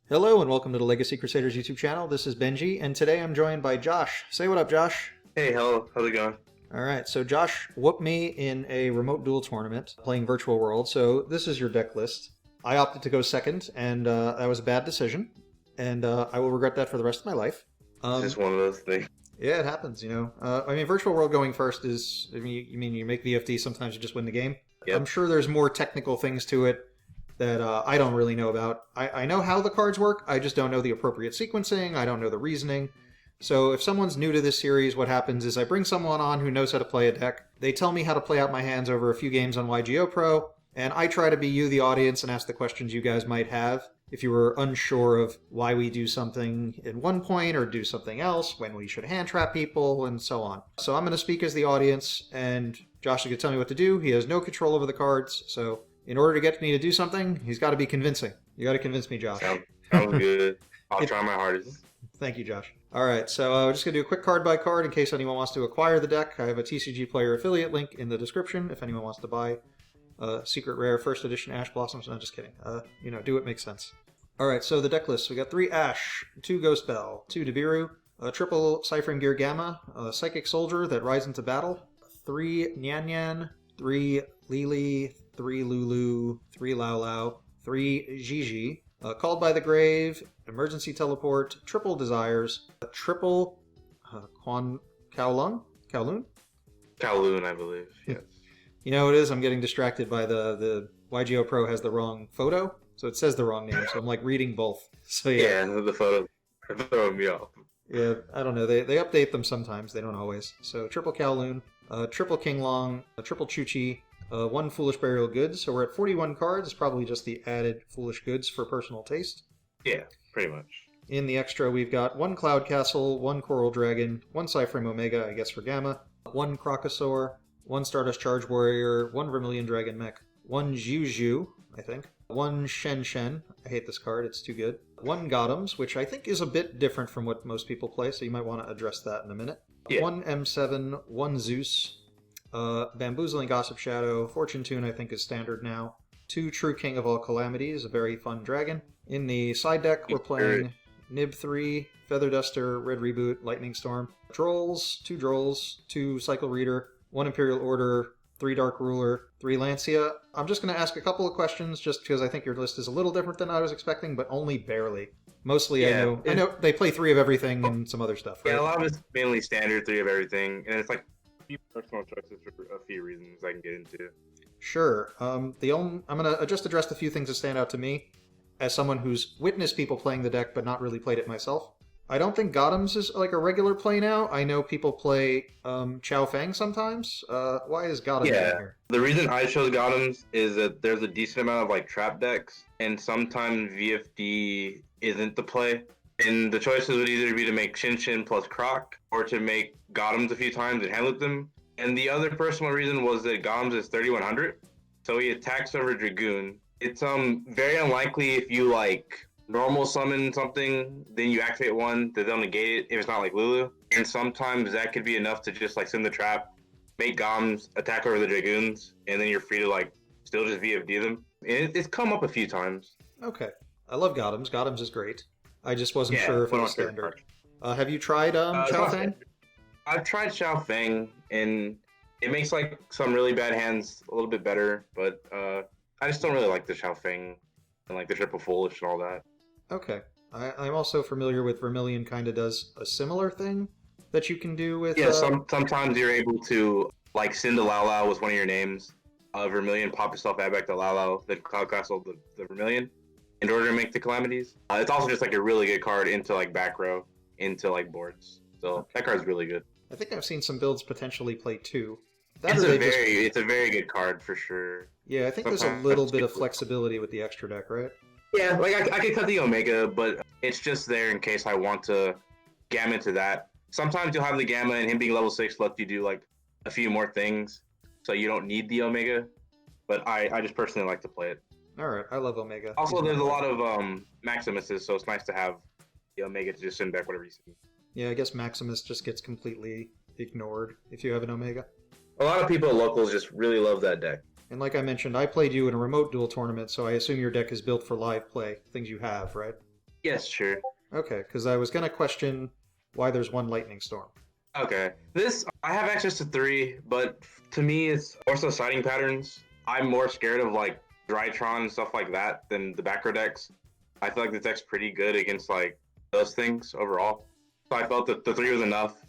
Hello and welcome to the Legacy Crusaders YouTube channel. This is Benji, and today I'm joined by Josh. Say what up, Josh. Hey, hello. How's it going? Alright, so Josh whooped me in a remote duel tournament playing Virtual World, so this is your deck list. I opted to go second, and that was a bad decision, and I will regret that for the rest of my life. It's just one of those things. Yeah, it happens, you know. I mean, Virtual World going first is, you make VFD, sometimes you just win the game. Yep. I'm sure there's more technical things to it that I don't really know about. I know how the cards work, I just don't know the appropriate sequencing, I don't know the reasoning. So if someone's new to this series, what happens is I bring someone on who knows how to play a deck, they tell me how to play out my hands over a few games on Yugioh Pro, and I try to be you, the audience, and ask the questions you guys might have. If you were unsure of why we do something in one point or do something else, when we should hand trap people, and so on. So I'm going to speak as the audience, and Josh is going to tell me what to do. He has no control over the cards, so in order to get me to do something, he's got to be convincing. You got to convince me, Josh. Sounds good. I'll try my hardest. Thank you, Josh. All right, so we're just going to do a quick card by card in case anyone wants to acquire the deck. I have a TCGPlayer affiliate link in the description if anyone wants to buy Secret Rare First Edition Ash Blossoms. No, just kidding. Do what makes sense. All right, so the deck list. We got 3 Ash, 2 Ghost Bell, 2 Nibiru, a triple Ciphering Gear Gamma, a Psychic Soldier that rides into battle, 3 Nyan Nyan, 3 Lili, 3 Lulu, 3 Lao Lao, 3 Gigi, Called by the Grave, Emergency Teleport, triple Desires, a triple Kowloon? Kowloon, I believe. Yes. You know what it is? I'm getting distracted by the Yugioh Pro has the wrong photo, so it says the wrong name, so I'm like reading both. So yeah, the photo throwing me off. Yeah, I don't know. They update them sometimes. They don't always. So triple Kowloon, triple King Long, a triple Chuchi, 1 Foolish Burial Goods. So we're at 41 cards. It's probably just the added Foolish Goods for personal taste. Yeah, pretty much. In the extra, we've got 1 Cloud Castle, 1 Coral Dragon, 1 Cyframe Omega, I guess for Gamma, 1 Crocosaur, 1 Stardust Charge Warrior, 1 Vermilion Dragon Mech, 1 Yugioh, I think, 1 Shen Shen. I hate this card, it's too good. 1 Gothams, which I think is a bit different from what most people play, so you might want to address that in a minute. Yeah. 1 M7, 1 Zeus, Bamboozling Gossip Shadow, Fortune Tune I think is standard now, 2 True King of All Calamities, a very fun dragon. In the side deck, we're playing Nib 3, Feather Duster, Red Reboot, Lightning Storm, Drolls, 2 Cycle Reader, 1 Imperial Order, 3 Dark Ruler, 3 Lancia. I'm just going to ask a couple of questions just because I think your list is a little different than I was expecting, but only barely. Mostly, yeah, I know they play 3 of everything and some other stuff, right? Yeah, a lot of it's mainly standard 3 of everything, and it's like a few personal choices for a few reasons I can get into. Sure. I'm going to just address the few things that stand out to me as someone who's witnessed people playing the deck but not really played it myself. I don't think Gothams is like a regular play now. I know people play Chao Feng sometimes. Why is Gothams in here? The reason I chose Gothams is that there's a decent amount of like trap decks, and sometimes VFD isn't the play. And the choices would either be to make Shin Shin plus Croc, or to make Gothams a few times and handle them. And the other personal reason was that Gothams is 3100, so he attacks over Dragoon. It's very unlikely if you like normal summon something, then you activate one that they'll negate it if it's not like Lulu. And sometimes that could be enough to just like send the trap, make Goms attack over the Dragoons, and then you're free to like still just VFD them. And it's come up a few times. Okay. I love Gothams. Gothams is great. I just wasn't sure if it was standard. Have you tried Chao Feng? I've tried Chao Feng, and it makes like some really bad hands a little bit better, but I just don't really like the Chao Feng and like the triple foolish and all that. Okay. I'm also familiar with Vermilion kind of does a similar thing that you can do with... Yeah, sometimes you're able to like send a Lao Lao with one of your names, Vermilion, pop yourself, add back to Lao Lao, then Cloud Castle the Vermilion in order to make the Calamities. It's also just like a really good card into like back row, into like boards. So that card's really good. I think I've seen some builds potentially play 2. It's a very good card for sure. Yeah, I think there's a little bit of flexibility with the extra deck, right? Yeah, like I could cut the Omega, but it's just there in case I want to Gamma into that. Sometimes you'll have the Gamma, and him being level 6 lets you do like a few more things, so you don't need the Omega. But I just personally like to play it. Alright, I love Omega. Also, there's a lot of Maximuses, so it's nice to have the Omega to just send back whatever you see. Yeah, I guess Maximus just gets completely ignored if you have an Omega. A lot of people at locals just really love that deck. And like I mentioned, I played you in a remote duel tournament, so I assume your deck is built for live play, things you have, right? Yes, sure. Okay, because I was going to question why there's one lightning storm. Okay. I have access to 3, but to me, it's also sighting patterns. I'm more scared of like Drytron and stuff like that than the back row decks. I feel like the deck's pretty good against like those things overall. So I felt that the 3 was enough.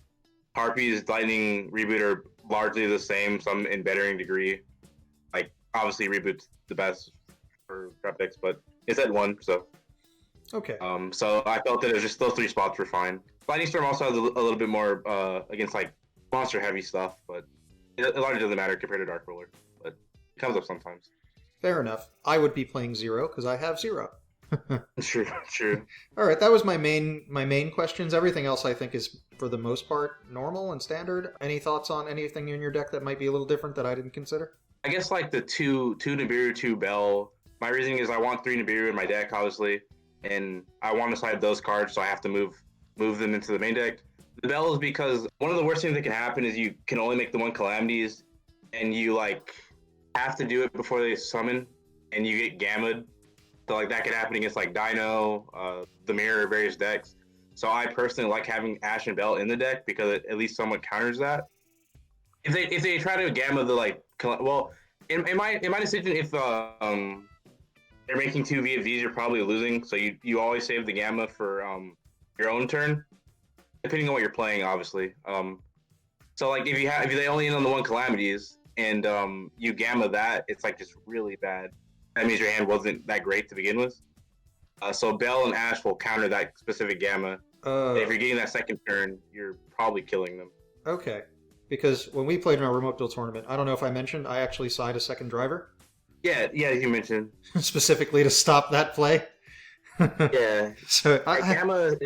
Harpy's Lightning Reboot are largely the same, some in varying degree. Like, obviously, Reboot's the best for trap decks, but it's at 1, so. Okay. So I felt that it was just those 3 spots were fine. Lightning Storm also has a little bit more against like monster heavy stuff, but it largely doesn't matter compared to Dark Ruler. But it comes up sometimes. Fair enough. I would be playing 0 because I have 0. True, true. All right, that was my main questions. Everything else I think is for the most part normal and standard. Any thoughts on anything in your deck that might be a little different that I didn't consider? I guess like the two Nibiru, 2 Bell. My reasoning is I want 3 Nibiru in my deck, obviously, and I want to side those cards, so I have to move them into the main deck. The Bell is because one of the worst things that can happen is you can only make the 1 Calamities, and you like have to do it before they summon, and you get gammaed. So like that could happen against like Dino, the Mirror, various decks. So I personally like having Ash and Bell in the deck because it at least somewhat counters that. If they try to gamma the like, well, in my decision, if they're making 2 VFDs, you're probably losing. So you always save the gamma for your own turn, depending on what you're playing, obviously. So like if they only end on the 1 Calamities and you gamma that, it's like just really bad. That means your hand wasn't that great to begin with. So Bell and Ash will counter that specific gamma. If you're getting that second turn, you're probably killing them. Okay. Because when we played in our remote duel tournament, I don't know if I mentioned, I actually side a second driver. Yeah, you mentioned. Specifically to stop that play. Yeah. So Gamma's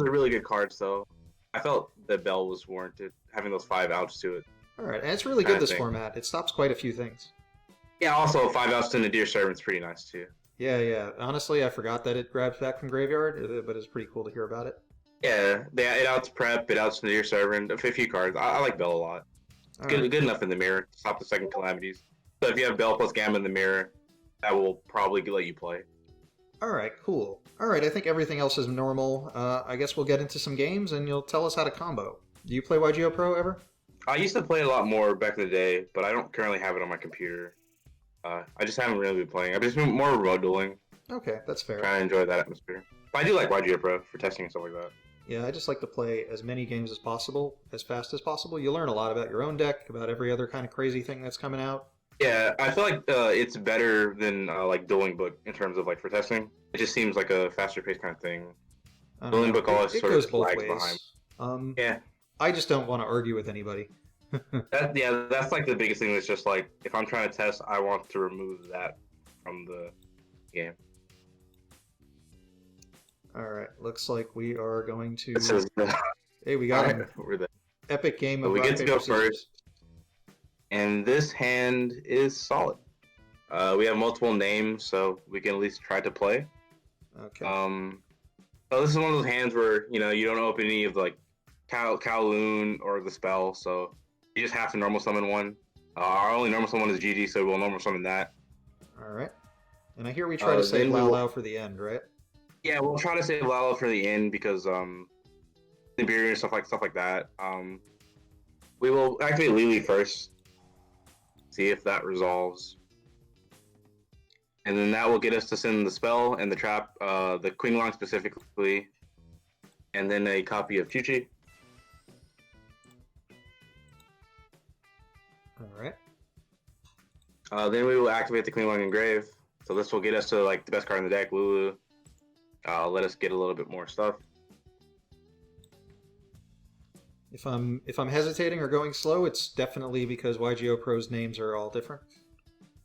a really good card, so I felt that Bell was warranted, having those 5 outs to it. Alright, and it's really good this format. It stops quite a few things. Yeah, also 5 outs to Nadir Servant's pretty nice too. Yeah. Honestly, I forgot that it grabs back from Graveyard, but it's pretty cool to hear about it. Yeah, it outs Prep, it outs Nadir Servant, a few cards. I like Bell a lot. It's good enough in the mirror to stop the second Calamities. So if you have Bell plus Gamma in the mirror, that will probably let you play. Alright, cool. Alright, I think everything else is normal. I guess we'll get into some games and you'll tell us how to combo. Do you play Yugioh Pro ever? I used to play it a lot more back in the day, but I don't currently have it on my computer. I just haven't really been playing. I've just been more remote dueling. Okay, that's fair. Trying to enjoy that atmosphere. But I do like Yugioh Pro for testing and stuff like that. Yeah, I just like to play as many games as possible, as fast as possible. You learn a lot about your own deck, about every other kind of crazy thing that's coming out. Yeah, I feel like it's better than like Dueling Book in terms of like for testing. It just seems like a faster paced kind of thing. Dueling Book always it sort goes of both lags ways. behind. Yeah. I just don't want to argue with anybody. That's like the biggest thing. That's just like if I'm trying to test, I want to remove that from the game. All right, looks like we are going to. Hey, we got an epic game of. We get to go first, and this hand is solid. We have multiple names, so we can at least try to play. Okay. So this is one of those hands where you don't open any of the, like Kowloon or the spell, so you just have to normal summon one. Our only normal summon is GG, so we'll normal summon that. All right. And I hear we try to save Lao for the end, right? Yeah, we'll try to save Lao for the end because Nibiru and stuff like that. We will activate Lily first, see if that resolves, and then that will get us to send the spell and the trap, the Queen Long specifically, and then a copy of Chuchi. All right. Then we will activate the Queen Long Engrave. So this will get us to like the best card in the deck, Lulu. Let us get a little bit more stuff. If I'm hesitating or going slow, it's definitely because Yugioh Pro's names are all different.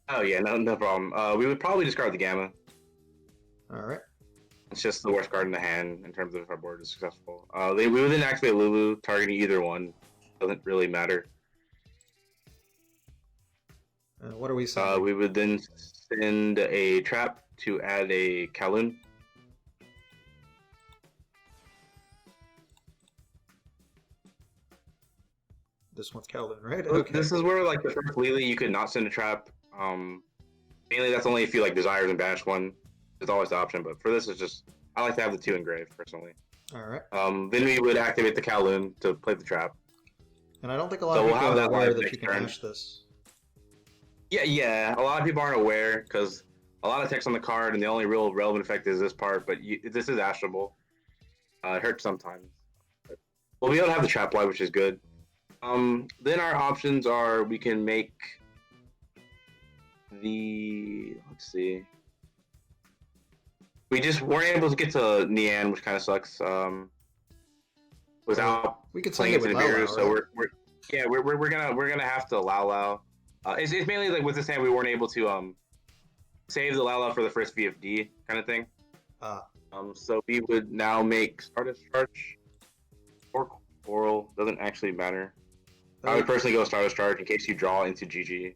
Oh yeah, no problem. We would probably discard the Gamma. All right. It's just the worst card in the hand in terms of if our board is successful. We would then activate Lulu, targeting either one. Doesn't really matter. What are we sending? We would then send a trap to add a Kowloon. This one's Kowloon, right? Okay. This is where like the first Lily you could not send a trap. Mainly that's only if you like desires and banish one. There's always the option, but for this it's just I like to have the 2 engraved personally. All right. Then we would activate the Kowloon to play the trap. And I don't think a lot So of we'll people have are that aware live that next you can turn. hash this. Yeah. A lot of people aren't aware because a lot of text on the card, and the only real relevant effect is this part. But this is ashable. It hurts sometimes. But we'll be able to have the trap live, which is good. Then our options are we can make let's see. We just weren't able to get to Nian, which kind of sucks. Without we could playing send it into with Nibiru, Lao, so right? we're gonna have to Lao. It's mainly like with this hand we weren't able to save the Lao for the first VFD kind of thing. So we would now make Stardust Charge or Coral. Doesn't actually matter. I would personally go Stardust Charge in case you draw into GG.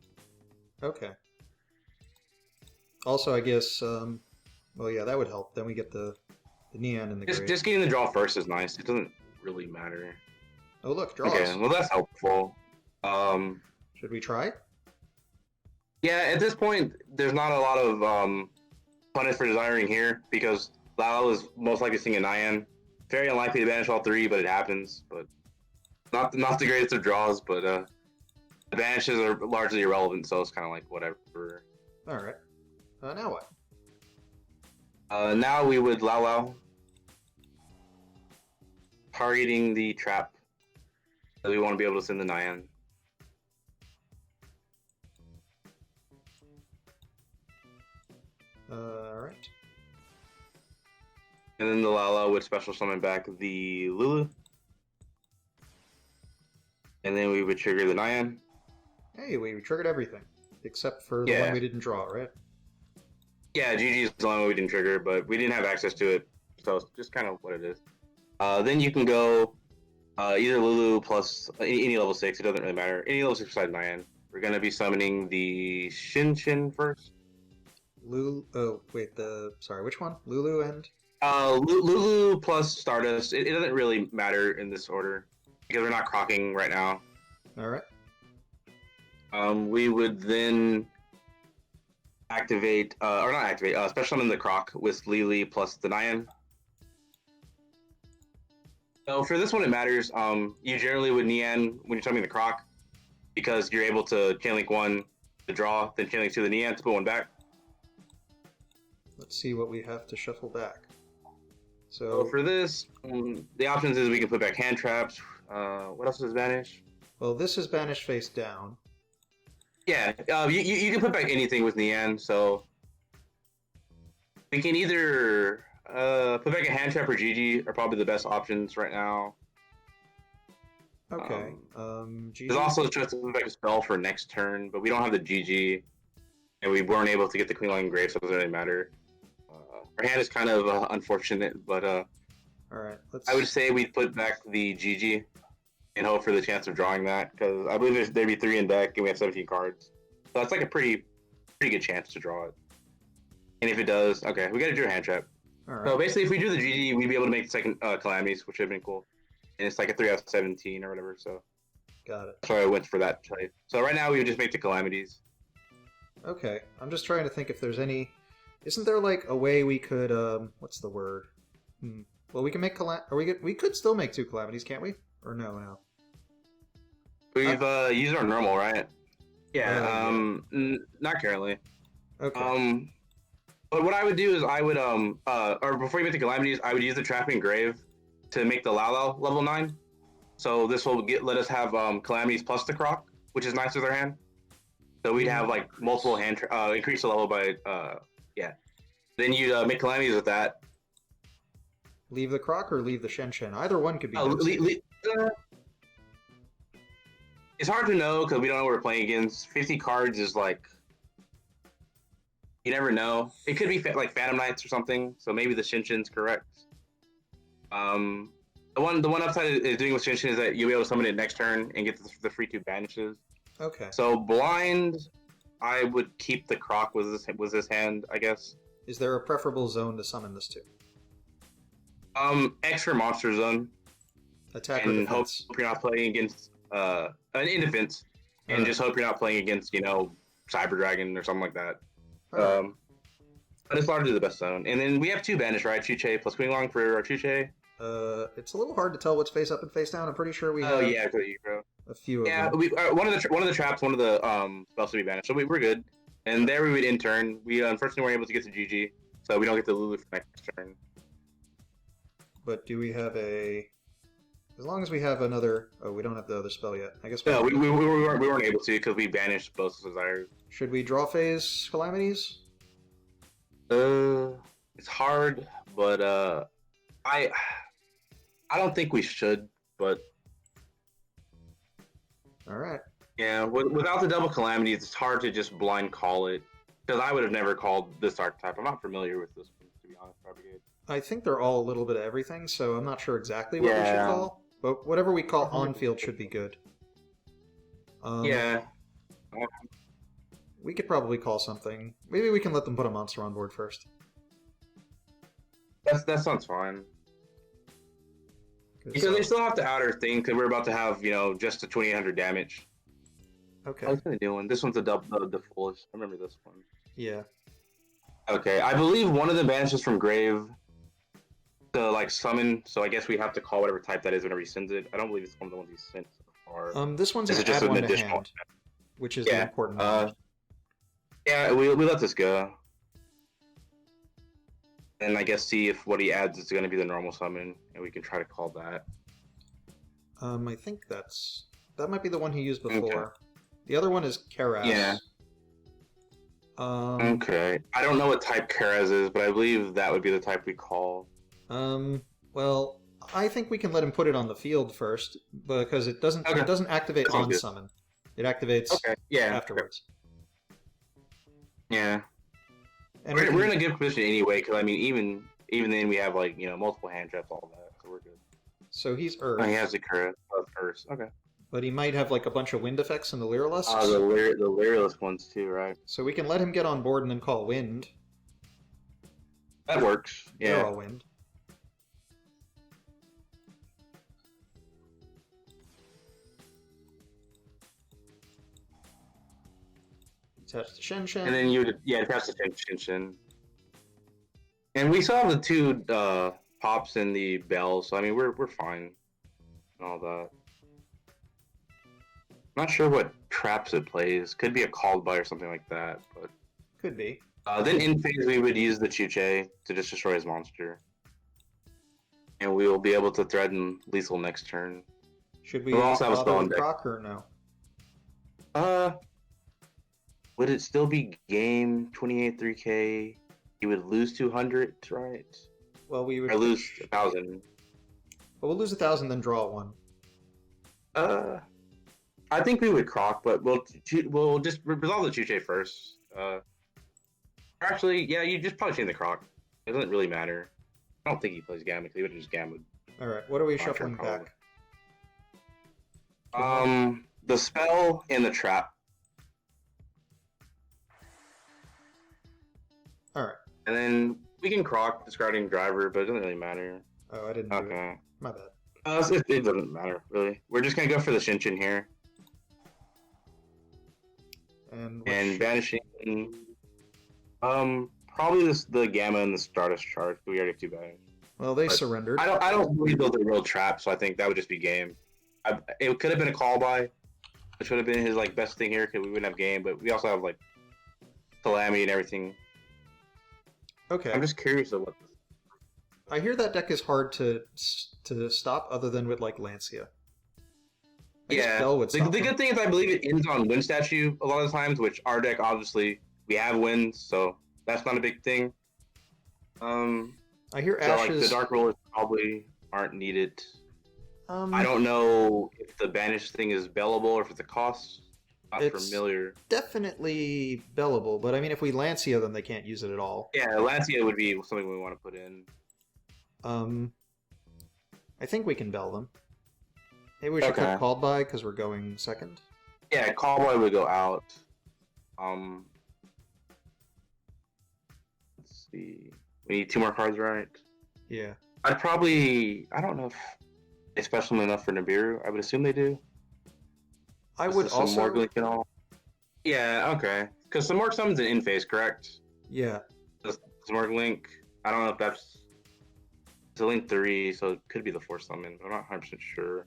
Okay. Also, I guess, well, yeah, that would help. Then we get the Neon and the Gray. Just getting the draw first is nice. It doesn't really matter. Oh, look, draws. Okay, well that's helpful. Should we try? Yeah, at this point, there's not a lot of punish for desiring here because Lalo is most likely seeing a Nyan. Very unlikely to banish all 3, but it happens. But not the greatest of draws, but the banishes are largely irrelevant, so it's kind of like whatever. All right. Now what? Now we would Lao targeting the trap. We want to be able to send the Nyan. Alright. And then the Lala would special summon back the Lulu. And then we would trigger the Nyan. Hey, we triggered everything. Except for the one we didn't draw, right? Yeah, GG is the only one we didn't trigger, but we didn't have access to it. So it's just kind of what it is. Then you can go either Lulu plus any level 6, it doesn't really matter. Any level 6 besides Nyan. We're going to be summoning the Shin first. Lulu. Oh, wait, sorry, which one? Lulu and? Lulu plus Stardust. It doesn't really matter in this order because we're not crocking right now. Alright. We would then activate, or not activate, special summon the Croc with Lily plus the Nyan. So for this one, it matters. You generally would Nian when you're summoning the Croc because you're able to chainlink 1 to draw, then chainlink 2 the Nian to put 1 back. Let's see what we have to shuffle back. So for this, the options is we can put back hand traps. What else is banish? Well, this is banished face down. Yeah, you can put back anything with Nian, so we can either put back a hand trap or GG are probably the best options right now. Okay. GG. There's also a choice to put back a spell for next turn, but we don't have the GG, and we weren't able to get the Queen Line Grave, so it doesn't really matter. Our hand is kind of unfortunate, but all right, I would say we'd put back the GG and hope for the chance of drawing that, because I believe there'd be 3 in deck, and we have 17 cards. So that's like a pretty good chance to draw it. And if it does, okay, we got to draw a hand trap. All right. So basically, if we drew the GG, we'd be able to make the second Calamities, which would have been cool. And it's like a 3 out of 17 or whatever, so. Got it. So I went for that play. So right now, we would just make the Calamities. Okay, I'm just trying to think if there's any... Isn't there like a way we could, what's the word? Well, we can make we could still make 2 Calamities, can't we? Or no? We've used our normal, right? Yeah, yeah. Not currently. Okay. But what I would do is I would, or before you make the Calamities, I would use the Trapping Grave to make the Lao level 9. So this will let us have Calamities plus the Croc, which is nice with our hand. So we'd have like multiple hand, increase the level by, yeah. Then you'd make Calamities with that. Leave the Croc or leave the Shen? Either one could be. It's hard to know because we don't know what we're playing against. 50 cards is like, you never know. It could be like Phantom Knights or something. So maybe the Shinshin's correct. The one upside is doing with Shinshin is that you'll be able to summon it next turn and get the free 2 banishes. Okay. So blind, I would keep the Croc with this hand, I guess. Is there a preferable zone to summon this to? Extra monster zone. Attack or defense. Hope you're not playing against in defense, and just hope you're not playing against Cyber Dragon or something like that. But it's largely the best zone. And then we have 2 banish, right? Chuche plus Queenlong for our Chuche. It's a little hard to tell what's face up and face down. I'm pretty sure we have Yeah, Yugioh. a few of Yeah, them. one of the traps, one of the spells to be banished, so we're good. And there we would intern. We unfortunately weren't able to get to GG, so we don't get the Lulu for next turn. But do we have a... As long as we have another... Oh, we don't have the other spell yet. I guess No, we weren't able to because we banished both desires. Should we draw phase Calamities? It's hard, but I don't think we should, but All right. yeah, without the double calamities, it's hard to just blind call it. Because I would have never called this archetype. I'm not familiar with this one, to be honest, Brigade. I think they're all a little bit of everything, so I'm not sure exactly what we should call. But whatever we call on-field should be good. Yeah. We could probably call something. Maybe we can let them put a monster on board first. That sounds fine. Because they still have the outer thing, because we're about to have, just a 2800 damage. Okay. What's the new one? This one's the fullest. I remember this one. Yeah. Okay, I believe one of the banishes from Grave to summon, so I guess we have to call whatever type that is whenever he sends it. I don't believe it's one of the ones he sent so far. This one's Is an it just add an one to additional hand, which is the important one. Yeah, we let this go. And I guess see if what he adds is going to be the normal summon, and we can try to call that. I think that might be the one he used before. Okay. The other one is Karaz. Yeah. Okay. I don't know what type Karaz is, but I believe that would be the type we call. Well, I think we can let him put it on the field first, because it doesn't activate on good. summon. It activates afterwards. Yeah. And we're in a good position anyway, because I mean, even then we have multiple hand traps, all that, so we're good. So he's Earth. Oh, he has the current Earth. Okay. But he might have a bunch of wind effects in the Lyrilusks. The Lyrilusk ones too, right? So we can let him get on board and then call wind. That works. Yeah. They're all wind. Attach the Shen-Shen. And then attach the Shen-Shen. And we saw the 2 pops in the bell, so I mean we're fine. And all that. Not sure what traps it plays. Could be a called by or something like that, but Could be. then in phase we would use the Chuche to just destroy his monster. And we will be able to threaten lethal next turn. Should we We'll also have a spell on deck. Croc or no? Would it still be game 28 3K? He would lose 200, right? Well, we would Or lose 1,000. Well, we'll lose 1,000, then draw 1. I think we would Croc, but we'll just resolve the Chuche first. Actually, yeah, you just probably change the Croc. It doesn't really matter. I don't think he plays Gamma, because he would have just Gamma. Alright, what are we shuffling back? The spell and the trap. Alright. And then we can Croc, discarding Driver, but it doesn't really matter. Oh, I didn't do it. My bad. It doesn't matter, really. We're just going to go for the Shin-Shin here. And banishing... probably the Gamma and the Stardust charge. We already have 2 banished. Well, they surrendered. I don't believe those are real traps, so I think that would just be game. It could have been a call by, which would have been his best thing here, because we wouldn't have game, but we also have Calamity and everything. Okay. I'm just curious of what. I hear that deck is hard to stop, other than with Lancia. I guess Bell would stop the good thing is I believe it ends on Wind Statue a lot of the times, which our deck obviously we have wins, so that's not a big thing. I hear Ashes. The Dark Rollers probably aren't needed. I don't know if the banish thing is bellable or if it's a cost. It's familiar. Definitely bellable, but I mean, if we Lancia them, they can't use it at all. Yeah, Lancia would be something we want to put in. I think we can bell them. Maybe we should put called by because we're going second. Yeah, called by would go out. Let's see. We need 2 more cards, right? Yeah. I don't know if they special enough for Nibiru. I would assume they do. I would also... Morglik and all. Yeah, okay. Because the Morg summons an in-phase, correct? Yeah. Smart Link. I don't know if that's it's a Link 3, so it could be the Force Summon, but I'm not 100% sure.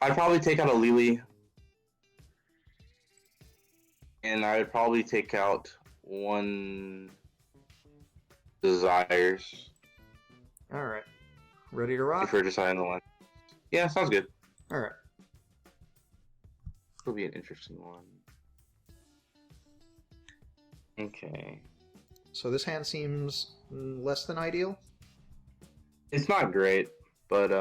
I'd probably take out a Lily. And I'd probably take out one Desires. Alright. Ready to rock? If we're deciding the one. Yeah, sounds good. Alright. It'll be an interesting one. Okay. So this hand seems less than ideal? It's not great, but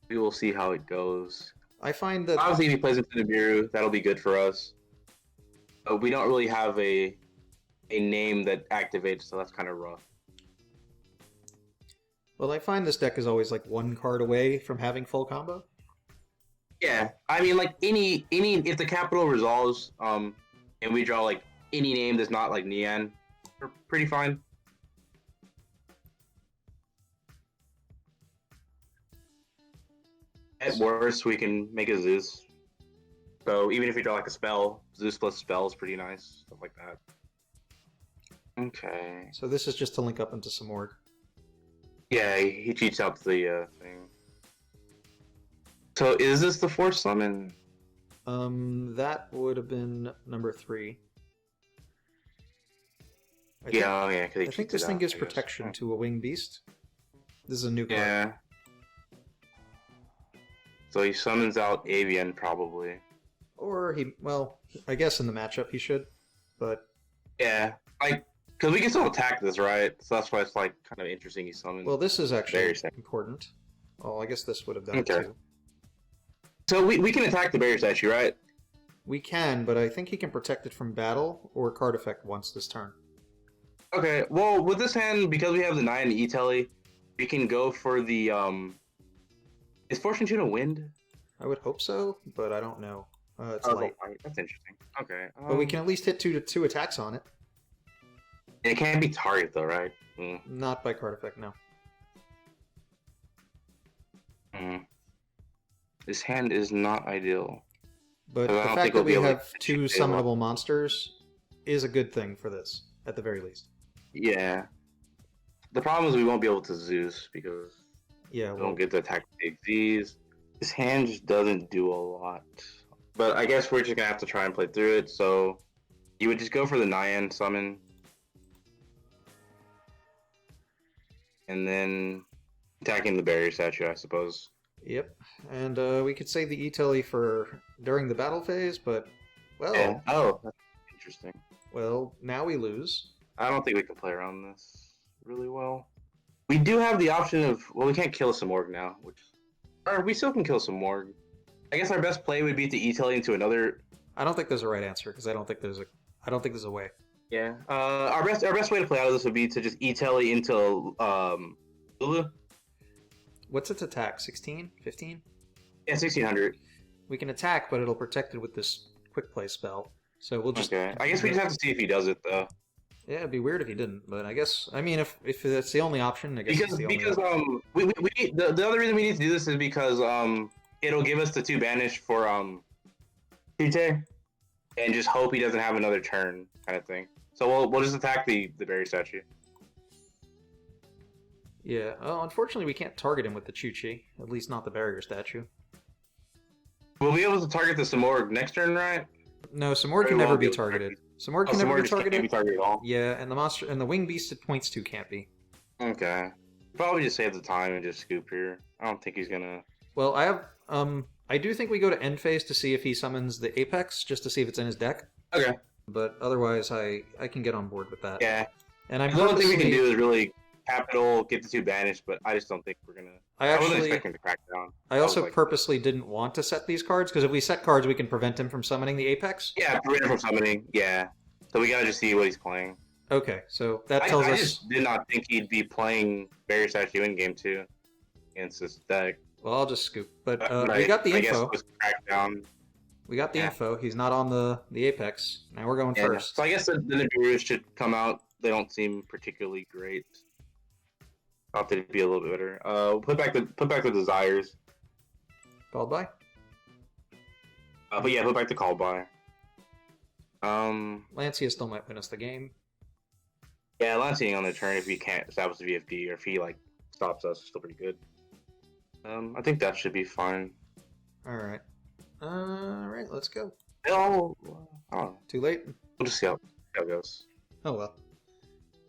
we will see how it goes. I find that... Obviously, if he plays into Nibiru, that'll be good for us. But we don't really have a name that activates, so that's kind of rough. Well, I find this deck is always like one card away from having full combo. Yeah, I mean, like any if the capital resolves, and we draw like any name that's not like Nian, we're pretty fine. At worst, we can make a Zeus. So even if we draw like a spell, Zeus plus spell is pretty nice, stuff like that. Okay. So this is just to link up into some more. Yeah, he cheats out the thing. So is this the Force Summon? That would have been number 3. I think this thing gives protection to a winged beast. This is a new card. Yeah. So he summons out Avian, probably. Or I guess in the matchup he should, but... Yeah, like, because we can still attack this, right? So that's why it's, like, kind of interesting he summons. Well, this is actually important. Well, I guess this would have done it too. So we can attack the barrier statue, right? We can, but I think he can protect it from battle or card effect once this turn. Okay, well, with this hand, because we have the 9 E-Telly, we can go for the, Is Fortune Tune a wind? I would hope so, but I don't know. It's light. That's interesting. Okay. But we can at least hit 2 attacks on it. It can't be target, though, right? Not by card effect, no. This hand is not ideal. But the fact that we have 2 summonable monsters is a good thing for this, at the very least. Yeah. The problem is we won't be able to Zeus because we don't get to attack big Z's. This hand just doesn't do a lot. But I guess we're just going to have to try and play through it, so you would just go for the Nyan summon. And then attacking the barrier statue, I suppose. Yep. And we could save the E-Telly for during the battle phase, but, well... Yeah. Oh, that's interesting. Well, now we lose. I don't think we can play around this really well. We do have the option of... Well, we can't kill some Morg now, which... Or we still can kill some Morg. I guess our best play would be to E-Telly into another... I don't think there's a right answer, because I don't think there's a way. Yeah. Our best way to play out of this would be to just E-Telly into Lulu. What's its attack? 16? 15? Yeah, 1600. We can attack, but it'll protect it with this quick play spell. So we'll just... Okay. I guess we just have to see if he does it, though. Yeah, it'd be weird if he didn't, but I guess... I mean, if that's the only option, I guess it's the only option. The other reason we need to do this is because it'll give us the 2 banish for Tite, and just hope he doesn't have another turn, kind of thing. So we'll just attack the berry statue. Yeah, unfortunately we can't target him with the Chuchi, at least not the barrier statue. We'll be able to target the Samorg next turn, right? No, Samorg can never be targeted. Samorg can never be targeted. Can't be targeted at all. Yeah, and the monster and the winged beast it points to can't be. Okay. Probably just save the time and just scoop here. I don't think he's gonna... Well, I do think we go to end phase to see if he summons the Apex, just to see if it's in his deck. Okay. But otherwise, I can get on board with that. Yeah. And I'm the only thing we can do is really capital, get the 2 banished, but I just don't think we're gonna... I wasn't expecting to crack down. I also purposely didn't want to set these cards, because if we set cards, we can prevent him from summoning the Apex. Yeah, prevent him from summoning, yeah. So we gotta just see what he's playing. Okay, so that tells us... I just did not think he'd be playing Barrier Statue in game 2 against this deck. Well, I'll just scoop. But we got the info. I guess it was cracked down. We got the info. He's not on the Apex. Now we're going first. So I guess the Nibiru should come out. They don't seem particularly great. Thought they'd be a little bit better. Put back the Desires. Called by? But yeah, put back the Called by. Lancia still might win us the game. Yeah, lancing on the turn if we can't establish the VFD or if he like stops us, still pretty good. I think that should be fine. Alright. Alright, let's go. Oh, I don't know. Too late? We'll just see how it goes. Oh well.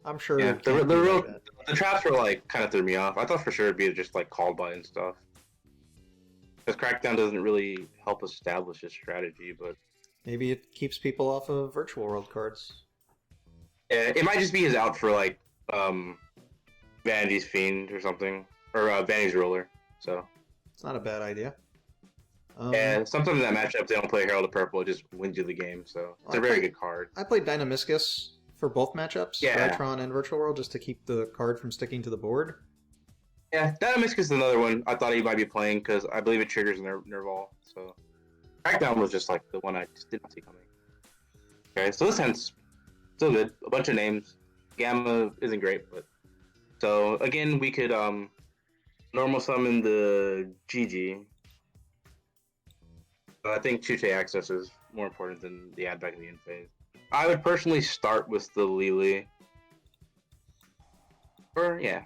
I'm sure Yeah, it can't be that bad. the traps were like kind of threw me off. I thought for sure it'd be just like called by and stuff. Because Crackdown doesn't really help establish a strategy, but Maybe it keeps people off of Virtual World cards. yeah, it might just be his out for like Vanity's Fiend or something, or Vanity's Ruler. So It's not a bad idea. yeah, sometimes in that matchup they don't play Herald of Purple, it just wins you the game. So it's a very good card. I played Dynamiscus for both matchups, Yeah. Rytron and Virtual World, just to keep the card from sticking to the board. Yeah, Dynamiscus is another one I thought he might be playing because I believe it triggers Nerval. So Crackdown was just like the one I just didn't see coming. Okay, so this hand's still good. A bunch of names. Gamma isn't great, but so again we could normal summon the GG. But I think Chuche access is more important than the add back in the end phase. I would personally start with the Lili. Or yeah.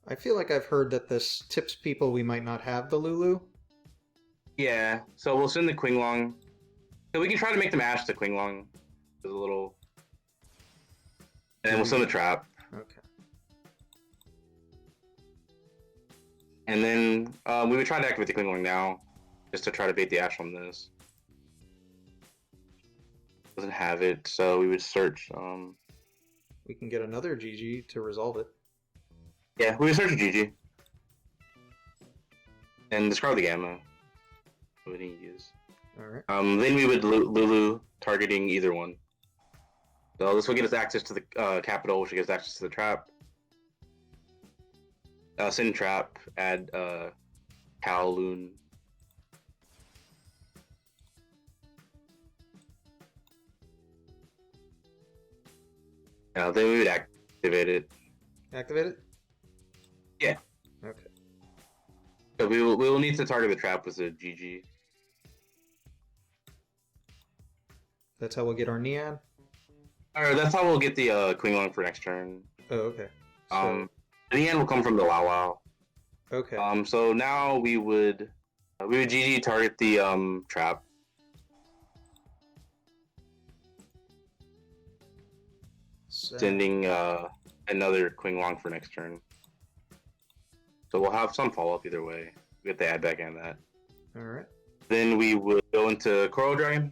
I feel like I've heard that this tips people we might not have the Lulu. Yeah, so we'll send the Qinglong. So we can try to make them Ash the Qinglong. There's a little. And then we'll send the Trap. Okay. And then we would try to activate the Qinglong now, just to try to bait the Ash on this. Doesn't have it, so we would search. We can get another GG to resolve it. Yeah, we would search GG. And discard the Gamma. What do you use? Alright. Then we would Lulu targeting either one. So this will get us access to the capital, which will get us access to the trap. Send trap, add Kowloon. Then we would activate it. Activate it? Yeah. Okay. So we will need to target the trap with a GG. That's how we'll get our Neon? Or that's how we'll get the Qinglong for next turn. Oh, okay. So, The end will come from the Wow Wow. okay. So now we would GG target the trap. Sending another Qinglong for next turn. So we'll have some follow up either way. We have to add back in that. Alright. Then we would go into Coral Dragon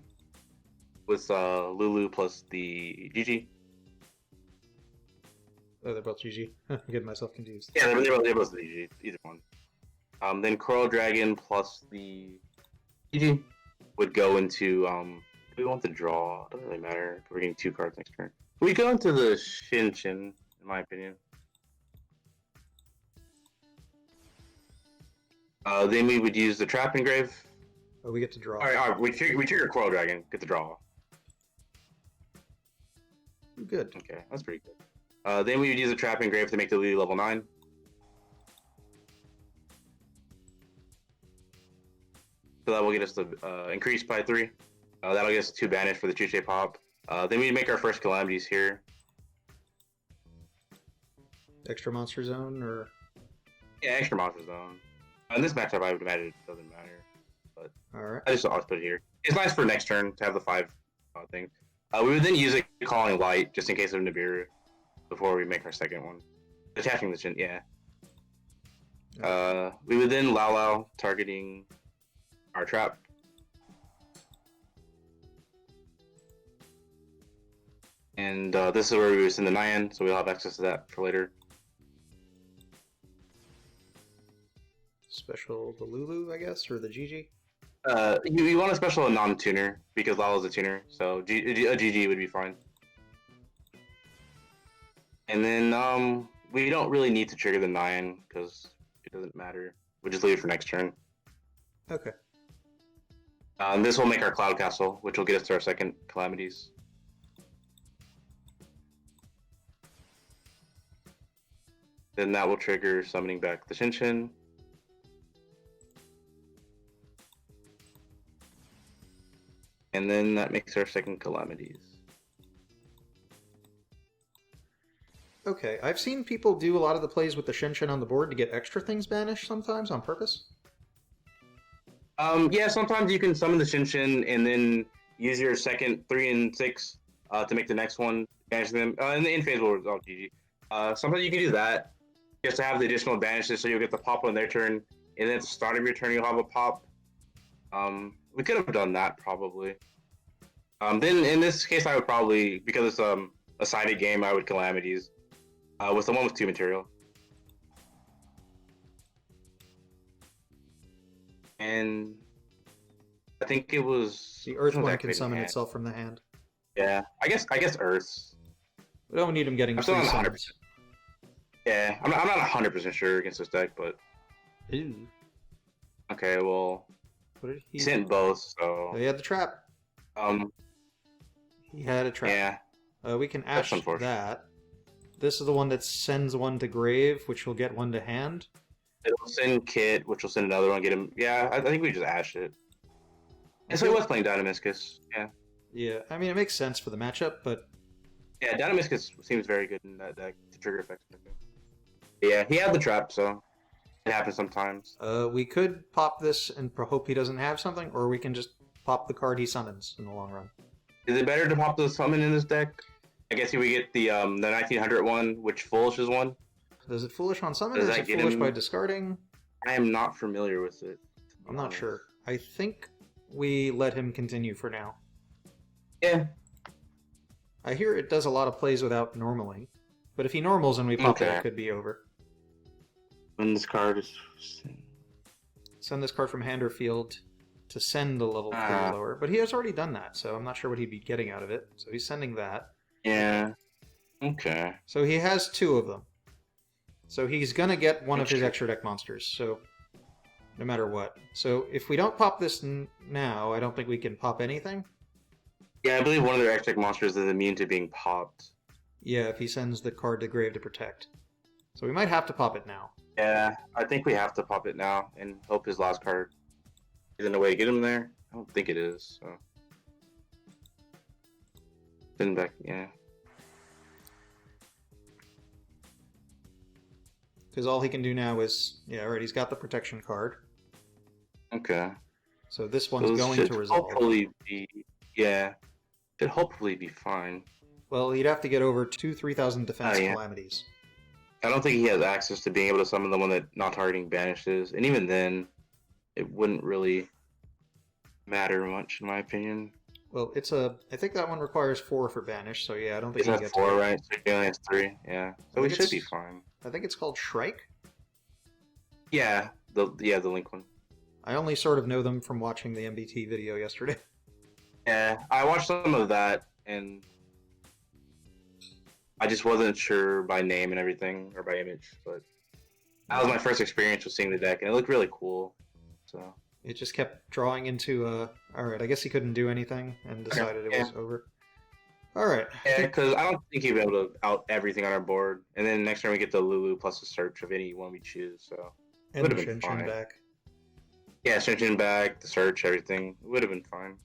with Lulu plus the GG. Oh, they're both GG. I'm getting myself confused. Yeah, they're both the GG, either one. Then Coral Dragon plus the GG would go into. Do we want the draw? Doesn't really matter. We're getting 2 cards next turn. We go into the Shin, in my opinion. Then we would use the Trap Engrave. Oh, we get to draw. Alright, we trigger Coral Dragon, get the draw. Good. Okay, that's pretty good. Then we would use the Trap Engrave to make the Lily level 9. So that will get us the increase by 3. That'll get us 2 banish for the Chuche pop. Then we make our first calamities here. Extra monster zone, or? Yeah, extra monster zone. In this matchup, I would imagine it doesn't matter. But Alright. I just always put it here. It's nice for next turn to have the 5 thing. We would then use it calling light just in case of Nibiru before we make our second one. Attaching the chin, yeah. We would then Lao targeting our trap. And this is where we would send the Nyan, so we'll have access to that for later. Special the Lulu, I guess, or the GG? You want to special a non-tuner because Lala's a tuner, so a GG would be fine. And then we don't really need to trigger the 9 because it doesn't matter. We'll just leave it for next turn. Okay. And this will make our Cloud Castle, which will get us to our second Calamities. Then that will trigger summoning back the Shinshin. And then that makes our second Calamities. Okay, I've seen people do a lot of the plays with the Shinshin on the board to get extra things banished sometimes on purpose. Yeah, sometimes you can summon the Shinshin and then use your second 3 and 6 to make the next one, banish them. In the in-phase wars, oh, GG. Sometimes you can do that just to have the additional banishes so you'll get the pop on their turn, and then at the start of your turn you'll have a pop. We could have done that probably. Then in this case I would probably, because it's a sided game, I would Calamities with the one with 2 material. And I think it was The Earth one can summon itself from the hand. Yeah, I guess Earths. We don't need him getting I'm still free not 100%. summons. Yeah, I'm not 100% sure against this deck, but Ew. okay, well, What did he sent both, so Oh, he had the trap. He had a trap. yeah. We can ash that. This is the one that sends one to grave, which will get one to hand. It'll send Kit, which will send another one, get him. Yeah, I think we just ashed it. And so he was playing Dynamiscus, yeah. Yeah, I mean, it makes sense for the matchup, but... Yeah, Dynamiscus seems very good in that deck, to trigger effects. Yeah, he had the trap, so it happens sometimes. We could pop this and hope he doesn't have something, or we can just pop the card he summons in the long run. Is it better to pop the summon in this deck? I guess we get the 1900 one, which Foolish is one. Does it foolish on summon, or is it foolish by discarding? I am not familiar with it. I'm not sure. I think we let him continue for now. Yeah. I hear it does a lot of plays without normaling, but if he normals and we pop it, it could be over. When this card is... Send this card from hand or field to send the level 3 lower, but he has already done that, so I'm not sure what he'd be getting out of it. So he's sending that. Yeah. Okay. So he has 2 of them. So he's gonna get one of his extra deck monsters, so no matter what. So if we don't pop this now, I don't think we can pop anything. Yeah, I believe one of their extra deck monsters is immune to being popped. Yeah, if he sends the card to grave to protect. So we might have to pop it now. Yeah, I think we have to pop it now and hope his last card isn't a way to get him there. I don't think it is, so. Send back, yeah. Because all he can do now is, yeah, alright, he's got the protection card. Okay. So this one's going to resolve. Hopefully be, yeah, should hopefully be fine. Well, he'd have to get over 2,000-3,000 defense calamities. I don't think he has access to being able to summon the one that not targeting banishes, and even then, it wouldn't really matter much, in my opinion. Well, it's a. I think that one requires 4 for banish, so yeah, I don't think he gets 4, right? So he only has 3. Yeah, so we should be fine. I think it's called Shrike. Yeah, the Link one. I only sort of know them from watching the MBT video yesterday. Yeah, I watched some of that, and I just wasn't sure by name and everything, or by image, but that was my first experience with seeing the deck, and it looked really cool. So it just kept drawing into alright, I guess he couldn't do anything, and decided it was over. Alright. Yeah, because I don't think he'd be able to out everything on our board, and then next turn we get the Lulu plus the search of any one we choose, so it would have been fine. Back. Yeah, Shinshin back, the search, everything. It would have been fine.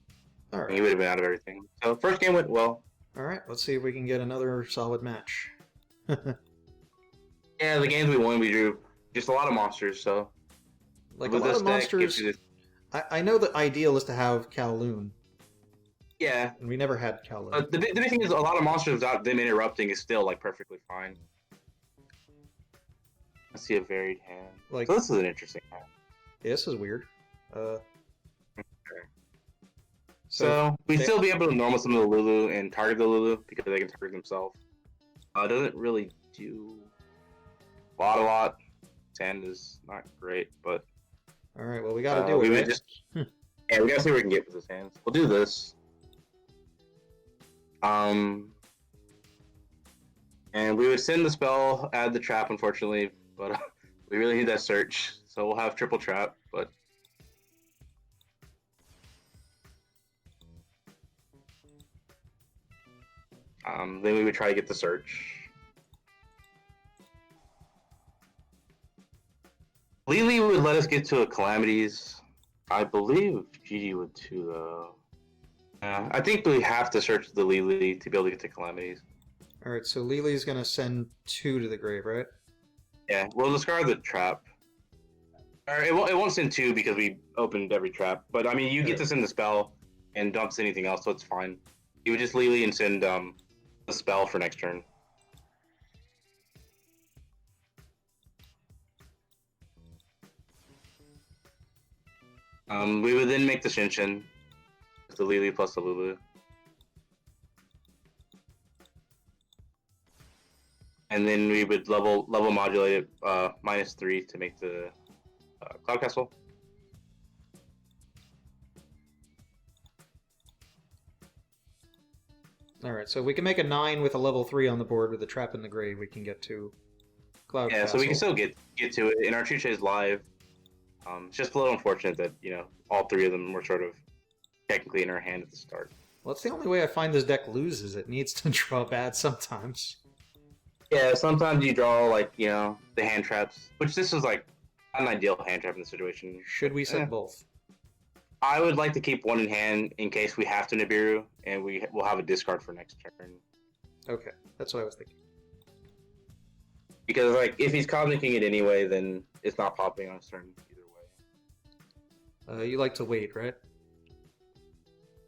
Alright. He would have been out of everything. So first game went well. Alright, let's see if we can get another solid match. Yeah, the games we won, we drew just a lot of monsters, so... Like, a lot of monsters... I know the ideal is to have Kowloon. Yeah. And we never had Kowloon. The big thing is a lot of monsters without them interrupting is still, like, perfectly fine. I see a varied hand. Like, so this is an interesting hand. Yeah, this is weird. Okay. So we'd still be able to normal summon the Lulu and target the Lulu because they can target themselves. It doesn't really do a lot. Sand is not great, but... Alright, well, we gotta do it, right? Yeah, we gotta see what we can get with this hand. We'll do this. And we would send the spell, add the trap, unfortunately, but we really need that search, so we'll have triple trap, but... then we would try to get the search. Lily would let us get to a Calamities. I believe GG would too, though. I think we have to search the Lily to be able to get to Calamities. Alright, so Lily's gonna send 2 to the grave, right? Yeah, we'll discard the trap. Or it won't send 2 because we opened every trap. But I mean, you get to send the spell and don't send anything else, so it's fine. You would just Lily and send the spell for next turn. We would then make the Shinshin. The Lily plus the Lulu. And then we would level modulate it -3 to make the Cloud Castle. Alright, so we can make a 9 with a level 3 on the board with a trap in the grave. We can get to Cloud Castle. So we can still get to it. And our Chuche is live. It's just a little unfortunate that, all 3 of them were sort of technically in our hand at the start. Well, that's the only way I find this deck loses. It needs to draw bad sometimes. Yeah, sometimes you draw, the hand traps, which this is, not an ideal hand trap in this situation. Should we set both? I would like to keep 1 in hand in case we have to Nibiru, and we'll have a discard for next turn. Okay, that's what I was thinking. Because, if he's Cosmicking it anyway, then it's not popping on his turn either way. You like to wait, right?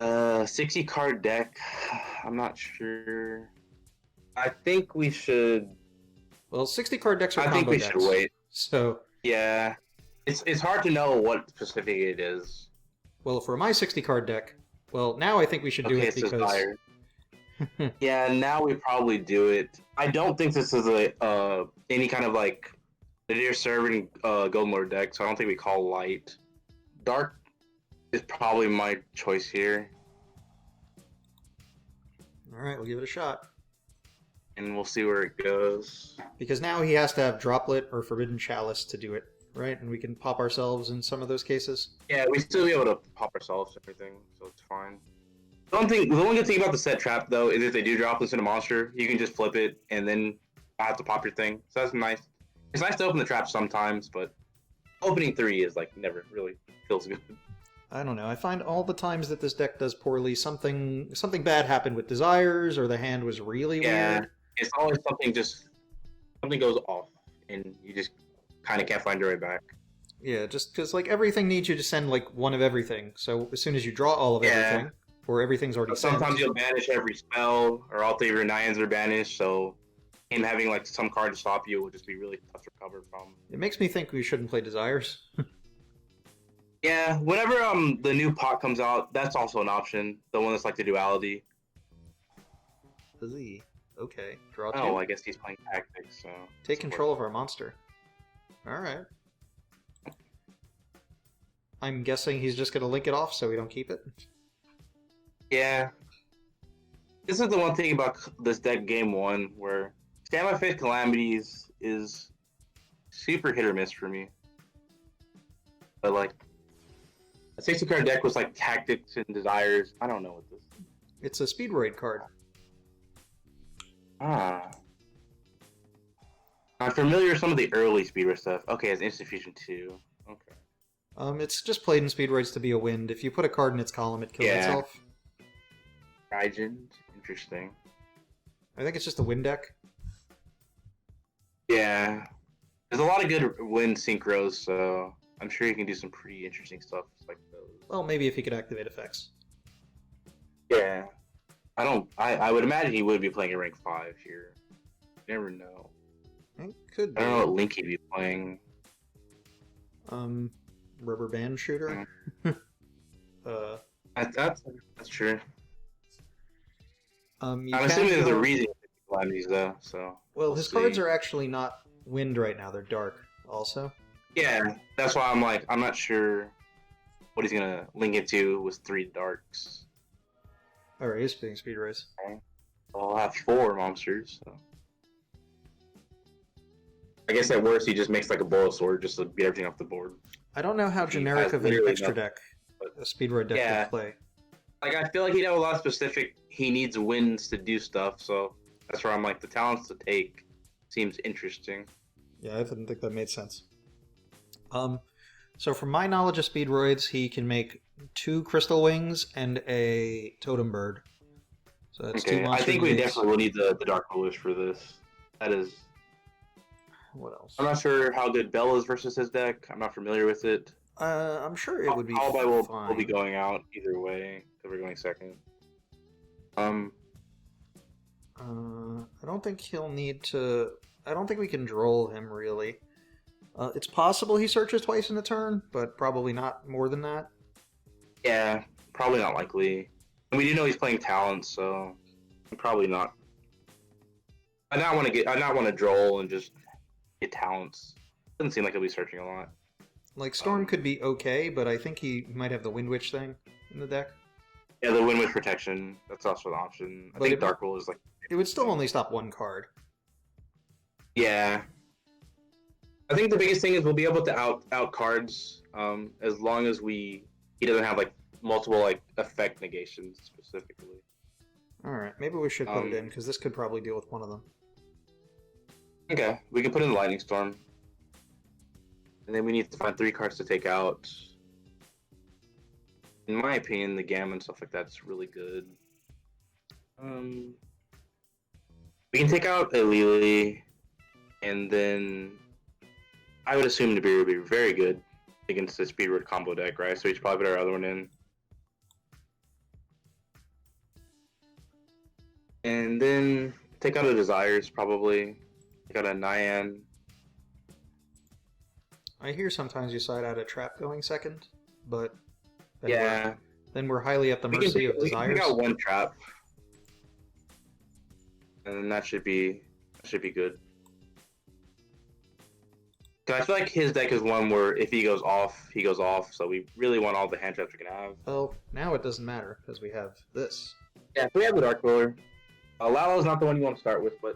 60-card deck, I'm not sure. I think we should... Well, 60-card decks are combo decks. I think we should wait. So... Yeah. It's hard to know what specific it is. Well, for my 60-card deck, well, now I think we should do it because... Yeah, now we probably do it. I don't think this is any kind of, the Dear Servant Golden Lord deck, so I don't think we call light. Dark is probably my choice here. Alright, we'll give it a shot. And we'll see where it goes. Because now he has to have Droplet or Forbidden Chalice to do it, right? And we can pop ourselves in some of those cases. Yeah, we still be able to pop ourselves and everything, so it's fine. The only good thing about the set trap, though, is if they do drop this in a monster, you can just flip it and then not have to pop your thing. So that's nice. It's nice to open the trap sometimes, but opening 3 is, never really feels good. I don't know. I find all the times that this deck does poorly, something bad happened with Desires, or the hand was really weird. It's always something goes off, and you just kind of can't find your way back. Yeah, just because everything needs you to send 1 of everything. So as soon as you draw all of everything, or everything's already sent. Sometimes you'll banish every spell, or all 3 of your 9s are banished. So him having some card to stop you will just be really tough to recover from. It makes me think we shouldn't play Desires. Yeah, whenever the new pot comes out, that's also an option. The one that's the duality. Okay, draw 2. Oh, I guess he's playing tactics, so... Take control of our monster. Alright. I'm guessing he's just going to link it off so we don't keep it? Yeah. This is the one thing about this deck game 1, where Stand by Faith Calamities is super hit or miss for me. But, a 60-card deck was Tactics and Desires. I don't know what this is. It's a Speedroid card. I'm familiar with some of the early Speedroid stuff. Okay, it's Instant Fusion 2. Okay. It's just played in Speedroids to be a wind. If you put a card in its column, it kills itself. Raijin, interesting. I think it's just a wind deck. Yeah. There's a lot of good wind synchros, so I'm sure you can do some pretty interesting stuff like those. Well, maybe if he could activate effects. Yeah. I would imagine he would be playing a rank 5 here. You never know. It could be. I don't know what link he'd be playing. Rubber band shooter? That's true. I'm assuming there's a reason for these though, so... Well, his cards are actually not wind right now, they're dark, also. Yeah, that's why I'm not sure what he's gonna link it to with 3 darks. Alright, he's playing Speed Race. Okay. I'll have 4 monsters, so... I guess at worst he just makes a boil sword just to get everything off the board. I don't know how generic of an extra deck a Speedroid deck can play. I feel like he'd have a lot of specific, he needs wins to do stuff, so that's where I'm the talents to take seems interesting. Yeah, I didn't think that made sense. So from my knowledge of Speedroids, he can make 2 Crystal Wings and a Totem Bird. So that's Okay, two I monster think we base. definitely will need the Dark Rulers for this. That is. What else? I'm not sure how good Bell is versus his deck. I'm not familiar with it. I'm sure it would be Alibi will be fine. going out either way because we're going second. I don't think he'll need to. I don't think we can droll him really. It's possible he searches twice in a turn, but probably not more than that. Yeah, probably not likely. And we do know he's playing talents, so probably not. I not want to droll and just get talents. Doesn't seem like he'll be searching a lot. Like Storm could be okay, but I think he might have the Wind Witch thing in the deck. Yeah, the Wind with protection. That's also an option. I think Dark Rule is like. It would still only stop one card. Yeah. I think the biggest thing is we'll be able to out cards as long as he doesn't have like multiple like effect negations specifically. All right, maybe we should put it in because this could probably deal with one of them. Okay, we can put in the Lightning Storm, and then we need to find 3 cards to take out. In my opinion, the Gamma and stuff like that's really good. We can take out a Lily, and then I would assume Nibiru would be very good against the Speedward combo deck, right? So we should probably put our other one in. And then take out a Desires, probably. Take out a Nyan. I hear sometimes you side out a Trap going second, but then we're highly at the We mercy of can Desires. take out 1 Trap. And then that should be good. Cause I feel like his deck is one where if he goes off, he goes off. So we really want all the hand traps we can have. Well, now it doesn't matter because we have this. Yeah, so we have the Dark Ruler. Lalo's not the one you want to start with, but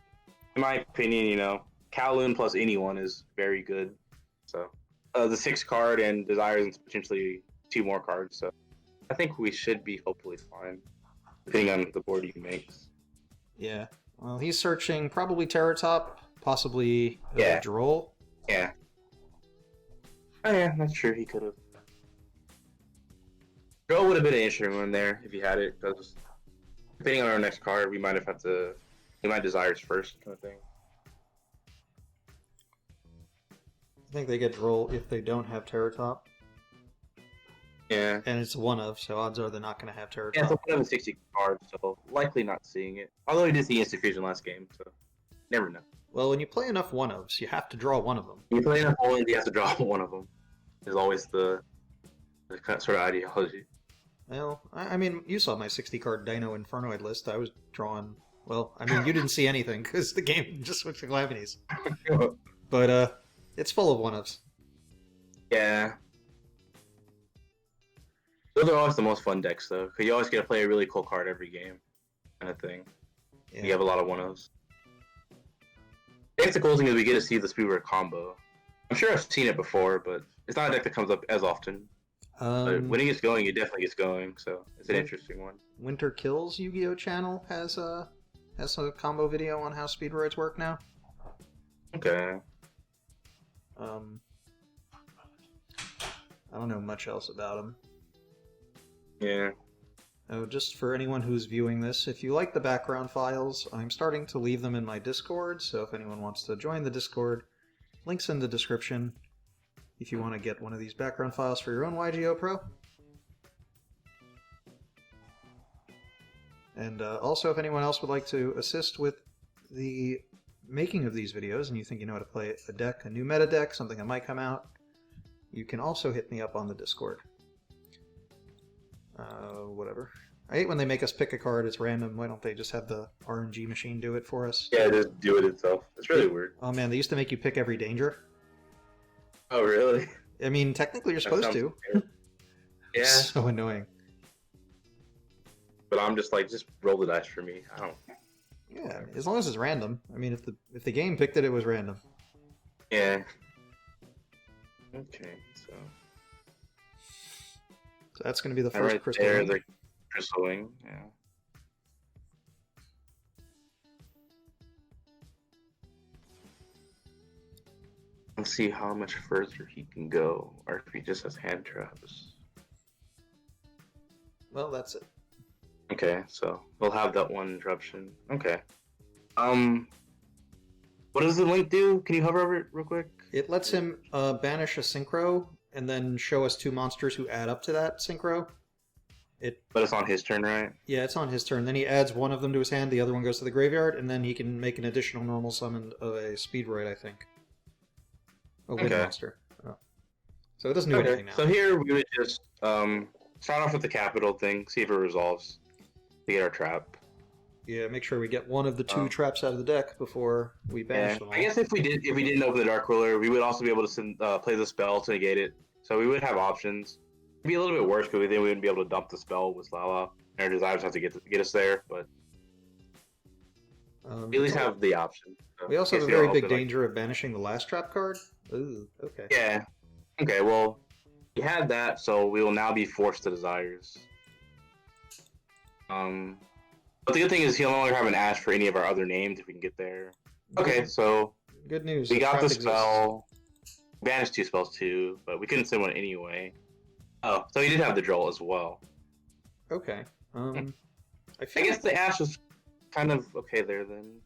in my opinion, Kowloon plus anyone is very good. So the 6 card and Desires and potentially 2 more cards. So I think we should be hopefully fine, depending on the board he makes. Yeah. Well, he's searching probably Terror Top, possibly Droll. Yeah. Oh yeah, that's true. He could have. Droll would have been an interesting one there if he had it, because depending on our next card, we might have to. He might Desires first, kind of thing. I think they get Droll if they don't have Terror Top. Yeah. And it's one of, so odds are they're not going to have Terror Top. Yeah, so we have a 60 card, so likely not seeing it. Although he did see Instant Fusion last game, so never know. Well, when you play enough one-ofs, you have to draw one of them. When you play enough Poland, you have to draw one of them. Is always the sort of ideology. Well, I mean, you saw my 60-card Dino Infernoid list. I was drawing... Well, I mean, you didn't see anything, because the game just switched to Calamities. But, it's full of one-ofs. Yeah. Those are always the most fun decks, though, because you always get to play a really cool card every game, kind of thing. Yeah. You have a lot of one-ofs. I guess the cool thing is we get to see the Speedward combo. I'm sure I've seen it before, but it's not a deck that comes up as often. But when it gets going, it definitely gets going, so it's an interesting one. Winter Kills Yu-Gi-Oh! Channel has a combo video on how Speedroids work now. Okay. I don't know much else about them. Yeah. Oh, just for anyone who's viewing this, if you like the background files, I'm starting to leave them in my Discord, so if anyone wants to join the Discord, links in the description if you want to get one of these background files for your own Yugioh Pro. And also, if anyone else would like to assist with the making of these videos, and you think you know how to play a deck, a new meta deck, something that might come out, you can also hit me up on the Discord. Whatever. I hate when they make us pick a card, it's random. Why don't they just have the RNG machine do it for us? Yeah, just do it itself. It's really weird. Oh man, they used to make you pick every danger. Oh, really? I mean, technically you're supposed to. Yeah. So annoying. But I'm just like, just roll the dice for me. I don't. Yeah, as long as it's random. I mean, if the game picked it, it was random. Yeah. Okay, so that's going to be the first right crystal there, wing. the crystal wing. Yeah. Let's see how much further he can go, or if he just has hand traps. Well, that's it. Okay, so we'll have that one interruption. Okay. What does the link do? Can you hover over it real quick? It lets him banish a synchro and then show us 2 monsters who add up to that synchro. But it's on his turn, right? Yeah, it's on his turn. Then he adds one of them to his hand, the other one goes to the graveyard, and then he can make an additional normal summon of a Speedroid, I think. A wind Okay. monster. Oh. So it doesn't do anything now. So here we would just start off with the capital thing, see if it resolves. To get our trap. Yeah, make sure we get one of the 2 traps out of the deck before we banish them all. I guess if we didn't open the Dark Ruler, we would also be able to play the spell to negate it. So we would have options. It'd be a little bit worse because then we wouldn't be able to dump the spell with Lala. And our desires have to get us there, but we at least have the option. So we also have a very big danger of banishing the last trap card. Ooh, okay. Yeah. Okay, well, we had that, so we will now be forced to desires. But the good thing is he'll no longer have an Ash for any of our other names if we can get there. Okay, so good news. We got the spell. Banished 2 spells too, but we couldn't send one anyway. Oh, so he did have the Droll as well. Okay. I guess the Ash was kind of okay there then.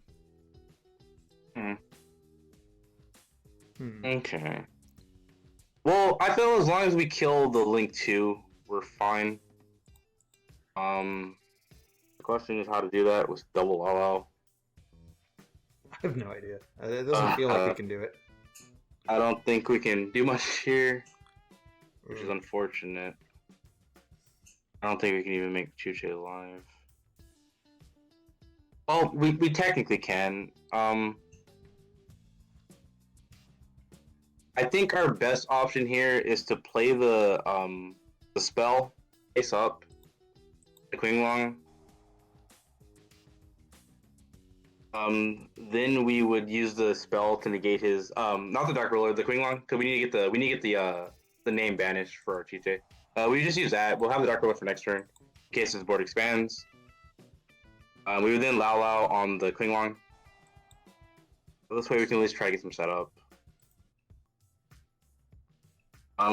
Okay. Well, I feel as long as we kill the Link 2, we're fine. The question is how to do that with double allow. I have no idea. It doesn't feel like we can do it. I don't think we can do much here, which is unfortunate. I don't think we can even make Chuche alive. Well, we technically can. I think our best option here is to play the spell face up, the Qinglong. Then we would use the spell to negate his not the Dark Ruler, the Qinglong, because we need to get the name banished for our Chiche. We just use that. We'll have the Dark Ruler for next turn in case his board expands. We would then Lao on the Qinglong. So this way we can at least try to get some setup.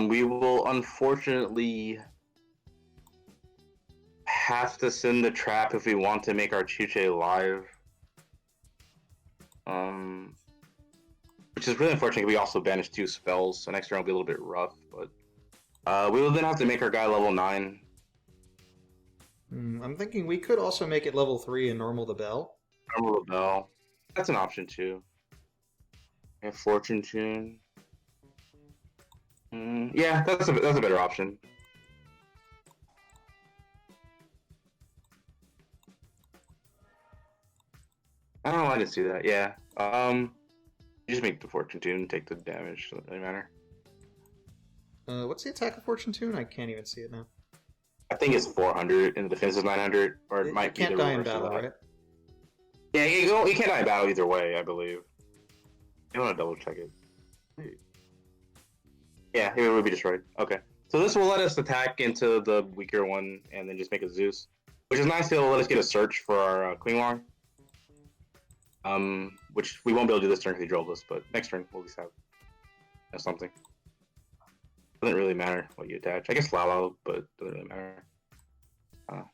We will unfortunately have to send the trap if we want to make our Chuche live. Which is really unfortunate. We also banished 2 spells, so next turn will be a little bit rough. But we will then have to make our guy level 9. I'm thinking we could also make it level 3 and normal the bell. Normal the bell. That's an option too. And Fortune Tune. Yeah, that's a better option. I don't know why I didn't see that. Yeah. You just make the Fortune Tune and take the damage. Doesn't really matter. What's the attack of Fortune Tune? I can't even see it now. I think it's 400 and the defense is 900, or it might be the can't die in reverse of battle, that. right? Yeah, you can't die in battle either way, I believe. You want to double check it. Yeah, it would be destroyed. Okay. So this will let us attack into the weaker one and then just make a Zeus. Which is nice, it'll let us get a search for our Qinglong. Which we won't be able to do this turn because he drilled us, but next turn we'll at least have something. Doesn't really matter what you attach. I guess Lalo, but doesn't really matter.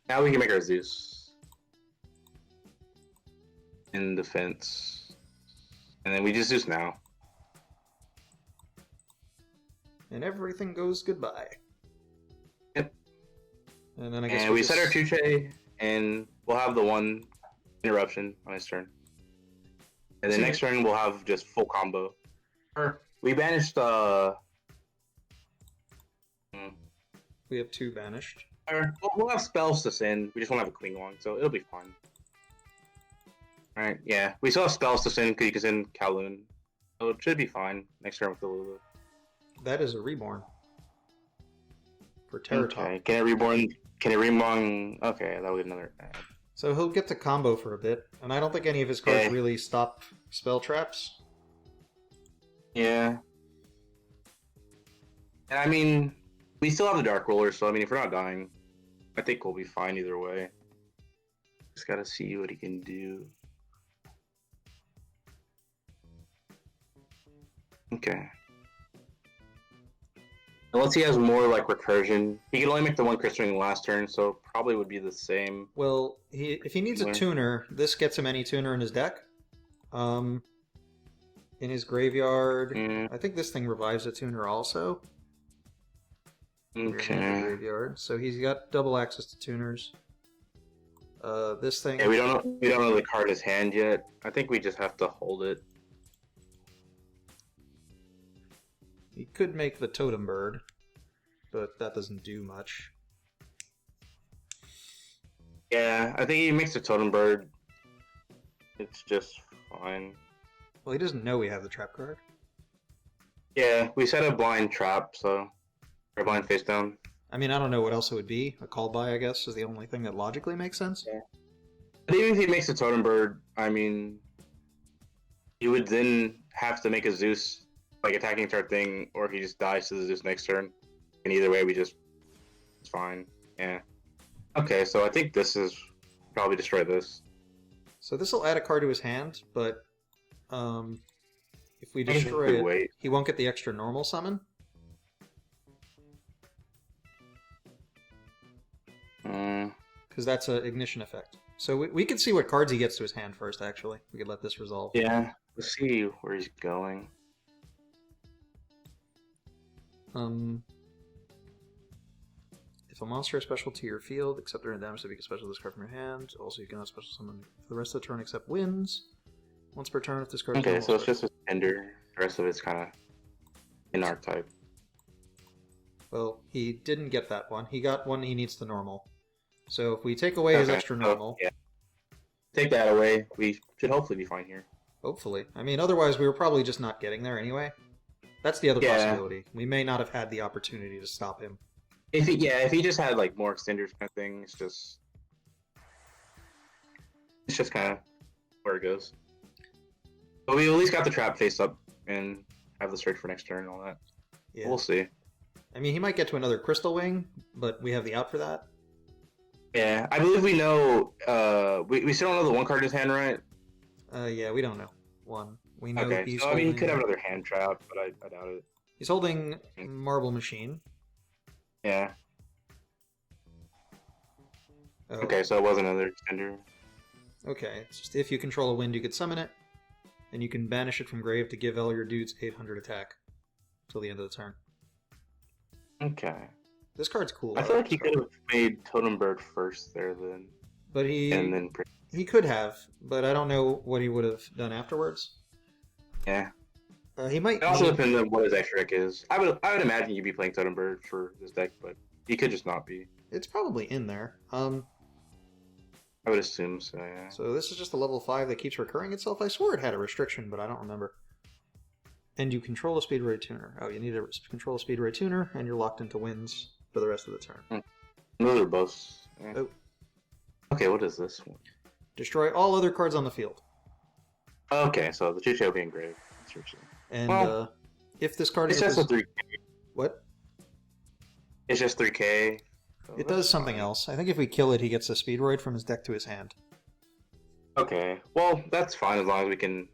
Now we can make our Zeus. In defense. And then we just Zeus now. And everything goes goodbye. Yep. And then I guess we set our Chuche, and we'll have the 1 interruption on his turn. And then next turn we'll have just full combo. We banished we have 2 banished. We'll have spells to send. We just won't have a Qinglong, so it'll be fine. Alright, yeah. We still have spells to send because you can send Kowloon. So it should be fine next turn with the Lulu. That is a reborn. For Terratop. Okay, can it reborn? Okay, that would be another ad. So he'll get to combo for a bit, and I don't think any of his cards really stop spell traps. Yeah. And I mean, we still have the Dark Ruler, so I mean, if we're not dying, I think we'll be fine either way. Just gotta see what he can do. Okay. Unless he has more like recursion. He can only make the one crystal ring last turn, so probably would be the same. Well, if he needs a tuner, this gets him any tuner in his deck. In his graveyard, I think this thing revives a tuner also. Okay. Graveyard, so he's got double access to tuners. This thing. Yeah, we don't know the card in his hand yet. I think we just have to hold it. He could make the totem bird, but that doesn't do much. Yeah, I think he makes the totem bird. It's just fine. Well, he doesn't know we have the trap card. Yeah, we set a blind trap, so or blind face down. I mean, I don't know what else it would be. A call by, I guess, is the only thing that logically makes sense. Yeah. But even if he makes a totem bird, I mean, he would then have to make a Zeus like attacking to our thing, or he just dies to the Zeus next turn. And either way, it's fine. Yeah. Okay, so I think this is probably destroy this. So this will add a card to his hand, but if we destroy it, he won't get the extra normal summon. Because that's an ignition effect. So we could see what cards he gets to his hand first, actually. We could let this resolve. Yeah, let's see where he's going. If a monster is special to your field, except during damage, so you can special this card from your hand. Also, you cannot special summon for the rest of the turn except wins. Once per turn if this card is okay, so it's just a tender. The rest of it's kind of in our type. Well, he didn't get that one. He got one he needs the normal. So if we take away his extra normal... yeah. Take that away. We should hopefully be fine here. Hopefully. I mean, otherwise we were probably just not getting there anyway. That's the other possibility. We may not have had the opportunity to stop him. If he just had like more extenders kind of thing, it's just kind of where it goes. But we at least got the trap face up and have the search for next turn and all that. Yeah. We'll see. I mean, he might get to another Crystal Wing, but we have the out for that. Yeah, I believe we know. We still don't know the one card in his hand, right? Yeah, we don't know. One. We know okay, he's so holding... I mean, he could have another hand trap, but I doubt it. He's holding Marble Machine. Yeah. Oh. Okay, so it was another extender. Okay, it's just if you control a wind, you could summon it, and you can banish it from grave to give all your dudes 800 attack till the end of the turn. Okay. This card's cool. I feel like he could have made Totem Bird first there, then. But he could have, but I don't know what he would have done afterwards. Yeah. He might. It also depends on what his extra deck is. I would imagine you'd be playing Totem Bird for this deck, but he could just not be. It's probably in there. I would assume so. Yeah. So this is just a level 5 that keeps recurring itself. I swore it had a restriction, but I don't remember. And you control a Speed Ray Tuner. Oh, you need to control a Speed Ray Tuner, and you're locked into wins for the rest of the turn. Those are both. Yeah. Oh. Okay, what is this one? Destroy all other cards on the field. Okay, so the Yugioh will be engraved. And if this card is just a 3K. What? It's just 3K. So it does something else. I think if we kill it, he gets a Speedroid from his deck to his hand. Okay, well, that's fine as long as we can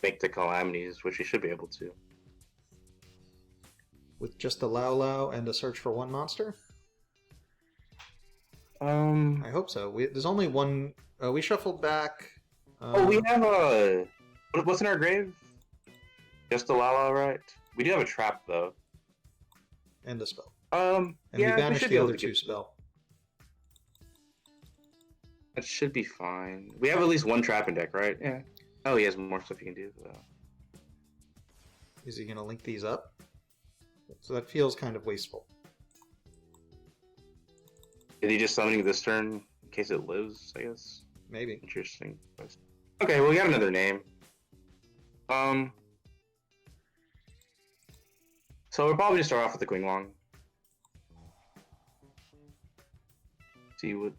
make the Calamities, which we should be able to. With just a Lao and a search for one monster? I hope so. There's only one... we shuffled back... we have a... What's in our grave? Just a Lao, right? We do have a trap, though. And a spell. And we banished the other 2 spell. That should be fine. We have at least one trap in deck, right? Yeah. Oh, he has more stuff he can do, though. Is he going to link these up? So that feels kind of wasteful. Is he just summoning this turn in case it lives, I guess? Maybe. Interesting. Okay, well, we got another name. So we'll probably just start off with the Queen Long. See what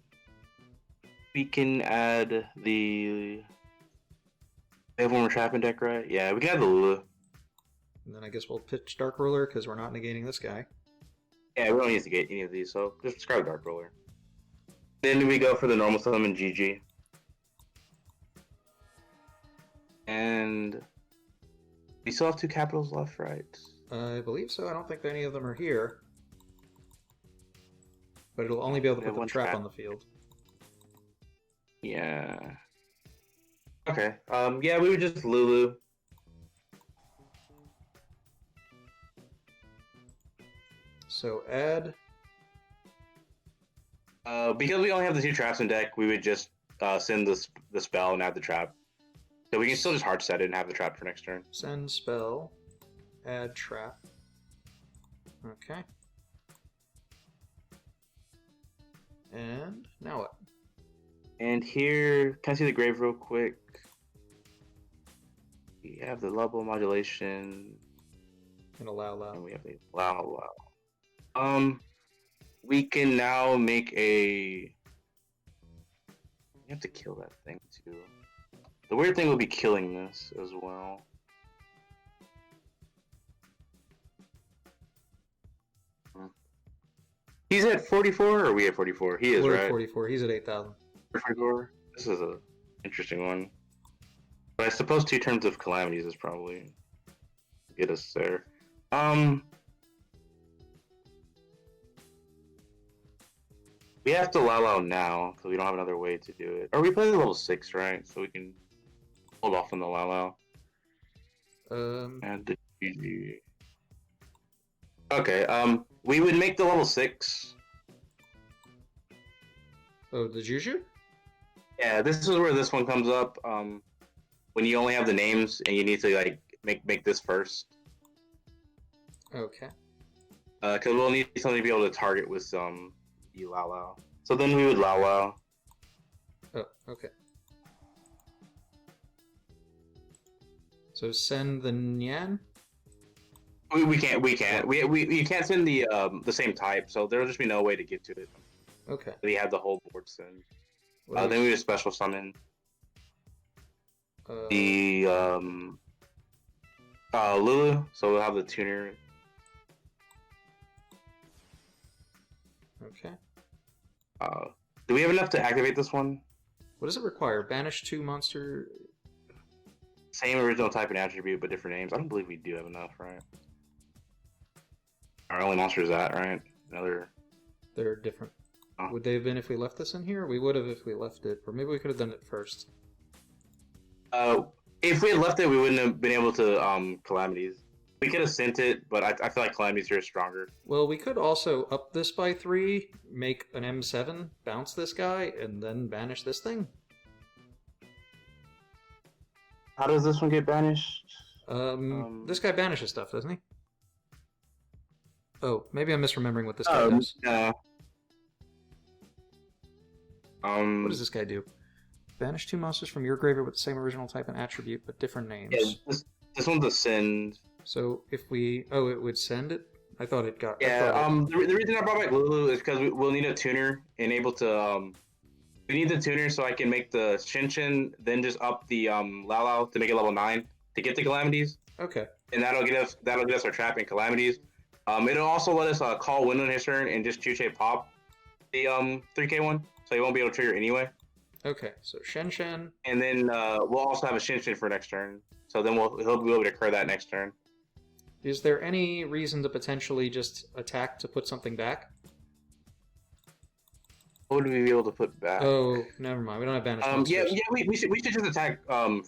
we can add the. We have one more trap in deck, right? Yeah, we can add the Lula. And then I guess we'll pitch Dark Ruler because we're not negating this guy. Yeah, we don't need to get any of these, so just discard Dark Ruler. Then we go for the normal summon GG. And we still have 2 capitals left, right? I believe so. I don't think any of them are here. But it'll only be able to We put have the one trap trap. on the field. Yeah. Okay. Yeah, we would just Lulu. So add. Because we only have the 2 traps in deck, we would just send the spell and add the trap. So we can still just hard set it and have the trap for next turn. Send spell. Add trap. Okay. And now what? And here, can I see the grave real quick? We have the level modulation. And allow And loud. we have the wow. We can now make a. We have to kill that thing too. The weird thing will be killing this as well. He's at 44, or are we at 44? He is, We're right? at 44. He's at 8,000. 44. This is a interesting one. But I suppose 2 turns of calamities is probably get us there. We have to Lao now because we don't have another way to do it. Or we play the level 6, right? So we can hold off on the Lao. And the GG. Okay. We would make the level 6. Oh, the Juju? Yeah, this is where this one comes up. When you only have the names and you need to like make this first. Okay. Because we'll need something to be able to target with some Lao. So then we would Lao. Oh, okay. So send the Nyan? We can't. You can't send the same type, so there'll just be no way to get to it. Okay. We have the whole board send. What Then we just special summon do the Lulu, so we'll have the tuner. Okay. Do we have enough to activate this one? What does it require? Banish 2 monster. Same original type and attribute, but different names. I don't believe we do have enough, right? Our only monster is that, right? Another. They're different. Oh. Would they have been if we left this in here? We would have if we left it. Or maybe we could have done it first. If we had left it, we wouldn't have been able to calamities. We could have sent it, but I feel like calamities here is stronger. Well, we could also up this by 3, make an M7, bounce this guy, and then banish this thing. How does this one get banished? This guy banishes stuff, doesn't he? Oh, maybe I'm misremembering what this guy does. No. What does this guy do? Banish 2 monsters from your graveyard with the same original type and attribute, but different names. Yeah, this one's a send. So if we... Oh, it would send it? I thought it got... Yeah, the reason I brought back Lulu is because we'll need a tuner and able to... we need the tuner so I can make the Shinshin, then just up the Lao to make it level 9 to get the calamities. Okay. And that'll get us our trap and calamities. It'll also let us call Wind on his turn and just Chuche pop the 3K one, so he won't be able to trigger anyway. Okay, so Shen. And then we'll also have a Shinshin for next turn. So then he'll be able to occur that next turn. Is there any reason to potentially just attack to put something back? What would we be able to put back? Oh, never mind. We don't have banish monsters. We should just attack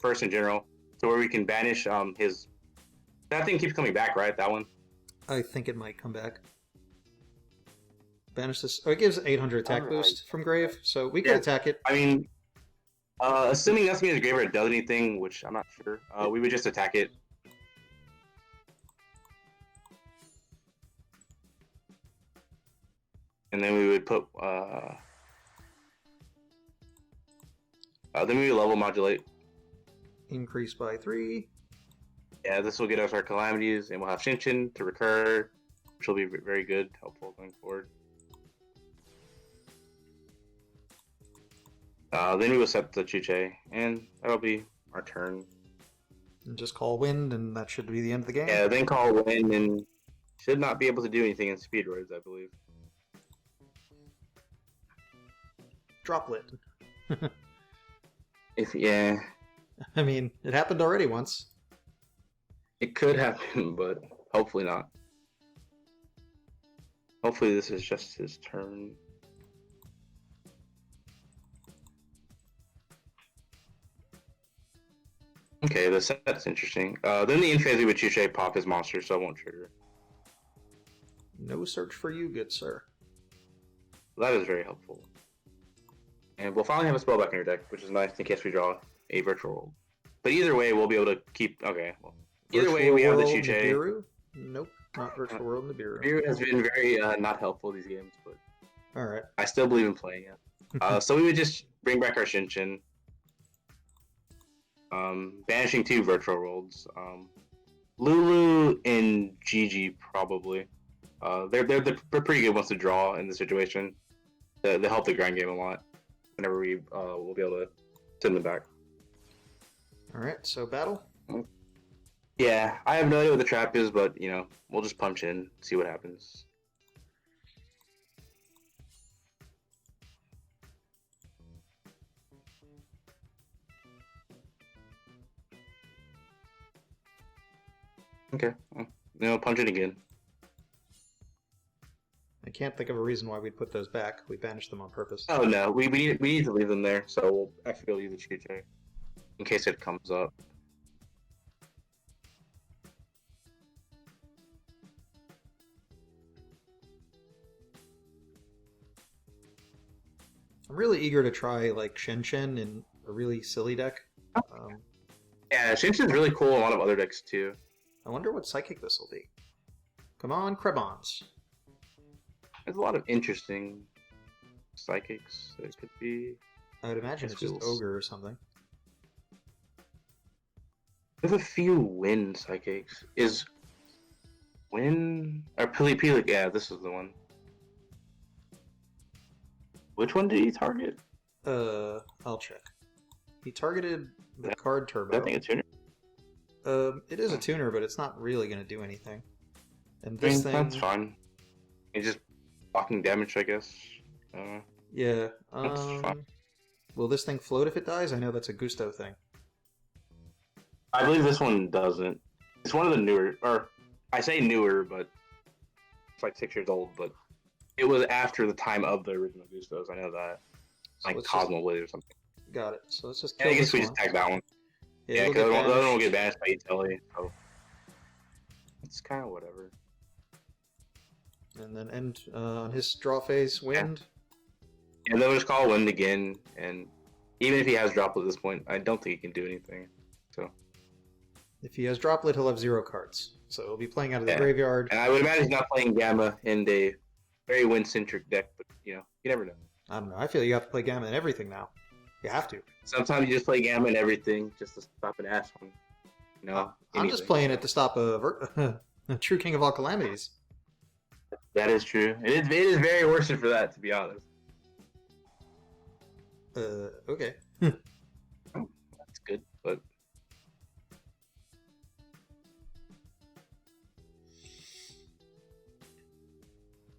first in general, to where we can banish his. That thing keeps coming back, right? That one. I think it might come back. Banish this. Oh, it gives 800 attack boost from Grave, so we could attack it. I mean, assuming nothing in the graveyard does anything, which I'm not sure, we would just attack it. And then we would put then we would level modulate. Increase by 3. Yeah, this will get us our calamities, and we'll have Shinshin to recur, which will be very good, helpful going forward. Then we will set the Chuche, and that'll be our turn. And just call Wind, and that should be the end of the game? Yeah, then call Wind, and should not be able to do anything in Speedroids, I believe. Droplet. Yeah. I mean, it happened already once. It could happen, but hopefully not. Hopefully this is just his turn. Okay, the set's interesting. Then the Inphase with Chuche pop his monster, so it won't trigger. No search for you, good sir. That is very helpful. And we'll finally have a spell back in your deck, which is nice in case we draw a Virtual World. But either way, we'll be able to keep... Okay, well... Either way, we have the Chuche. Nibiru? Nope, not Virtual World Nibiru. Nibiru has been very not helpful these games, but... Alright. I still believe in playing it. So we would just bring back our Shinshin. Banishing 2 Virtual Worlds. Lulu and Gigi, probably. They're pretty good ones to draw in the situation. They help the grind game a lot. Whenever we we'll be able to send them back. Alright, so battle? Yeah, I have no idea what the trap is, but, you know, we'll just punch in, see what happens. Okay, well, you know, punch it again. I can't think of a reason why we'd put those back. We banished them on purpose. Oh no, we need to leave them there, so we'll actually go use the Chuche in case it comes up. I'm really eager to try like Shinshin in a really silly deck. Yeah, Shinshin's really cool in a lot of other decks too. I wonder what psychic this will be. Come on, Krebons. There's a lot of interesting psychics that it could be. I would imagine it's just Ogre or something. There's a few Wind psychics. Is Wind or Pili? Yeah, this is the one. Which one did he target? I'll check. He targeted the card turbo. I think it's tuner. It is a tuner, but it's not really going to do anything. And this thing... That's fine. It's just blocking damage, I guess. Yeah. That's fine. Will this thing float if it dies? I know that's a Gusto thing. I believe this one doesn't. It's one of the newer, or I say newer, but it's like 6 years old, but it was after the time of the original Gustos. I know that. So like Cosmo Blade or something. Got it. So let's just kill I guess this we one. just tag that one. Yeah, it'll because get the other one will banished. get banished by utility, so it's kind of whatever. And then end on his draw phase, Wind. And then we'll just call Wind again, and even if he has Droplet at this point, I don't think he can do anything. So If he has Droplet, he'll have 0 cards. So he'll be playing out of the graveyard. And I would imagine he's not playing Gamma in a very Wind-centric deck, but, you know, you never know. I don't know. I feel you have to play Gamma and everything now. You have to. Sometimes you just play Gamma and everything just to stop an ass one. You know, I'm just playing it to stop a True King of all calamities. That is true. It is very worse for that, to be honest. Okay. That's good, but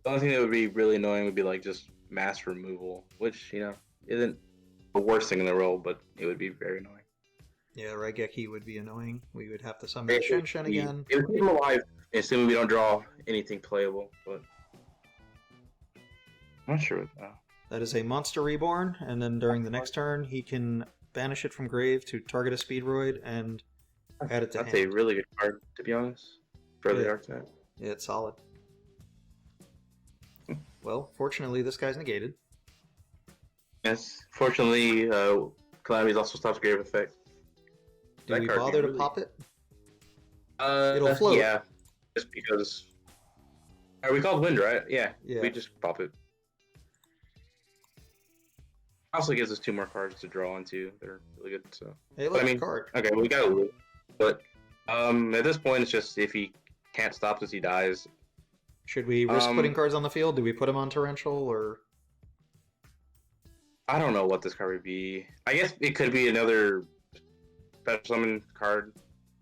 the only thing that would be really annoying would be like just mass removal, which, you know, isn't the worst thing in the world, but it would be very annoying. Yeah, Raigeki would be annoying. We would have to summon Shinshin again. It would keep him alive, assuming we don't draw anything playable, but I'm not sure what that. That is a Monster Reborn, and then during the next turn, he can banish it from grave to target a Speedroid and add it to That's hand. a really good card, to be honest, for the archetype. Yeah, it's solid. Well, fortunately, this guy's negated. Yes, fortunately, Calamities also stops grave effect. Do we bother to pop it? It'll float. Yeah, just because. We called Wind, right? Yeah, Yeah. we just pop it. Also gives us 2 more cards to draw into. They're really good. So. Hey, look, I mean, card. Okay, we got a loot, but at this point, it's just if he can't stop this, he dies. Should we risk putting cards on the field? Do we put him on Torrential, or...? I don't know what this card would be. I guess it could be another special summon card.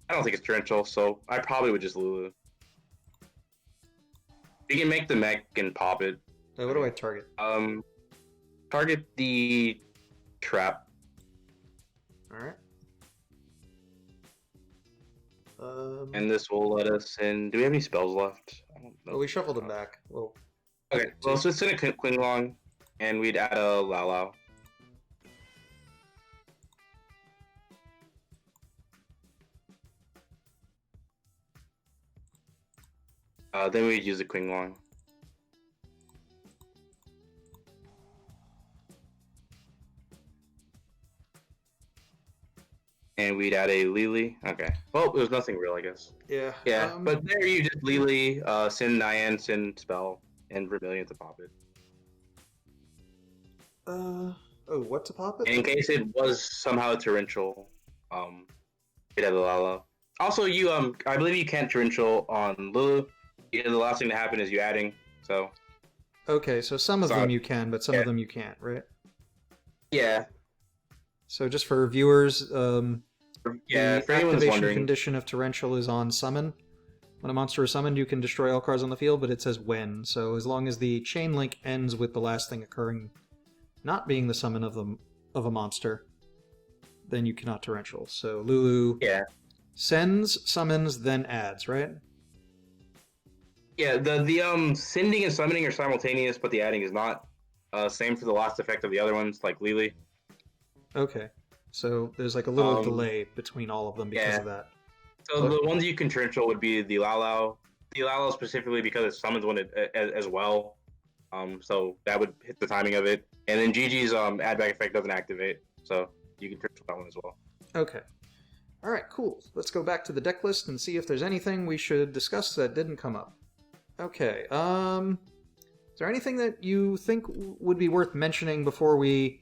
I don't think it's torrential, so I probably would just Lulu. You can make the mech and pop it. What do I target? Target the trap. Alright. And this will let us in. Do we have any spells left? I don't know. Well, we shuffled them back. Well, Okay, well, so it's in a Quinglong, and we'd add a Lao. Then we'd use a Quinglong. And we'd add a Lily. Okay. Well, there's nothing real, I guess. yeah. Yeah, but there you just Lily, send Nyan, send Spell, and Vermilion to pop it. Oh, what to pop it? And in case it was somehow torrential, we'd have the Lala. Also, you I believe you can't torrential on Lulu. The last thing to happen is you adding. So. Okay, so some of them you can, but some of them you can't, right? Yeah. So just for viewers, Yeah, the for anyone activation condition of Torrential is on summon. When a monster is summoned, you can destroy all cards on the field, but it says when. So as long as the chain link ends with the last thing occurring not being the summon of a monster, then you cannot Torrential. So Lulu sends, summons, then adds, right? Yeah, the sending and summoning are simultaneous, but the adding is not. Same for the last effect of the other ones, like Lily. Okay, so there's like a little delay between all of them because of that. So the ones you can torrential would be the Lao. The Lao specifically because it summons one as well. So that would hit the timing of it. And then Gigi's add back effect doesn't activate, so you can torrential that one as well. Okay. All right, cool. Let's go back to the deck list and see if there's anything we should discuss that didn't come up. Okay. Is there anything that you think would be worth mentioning before we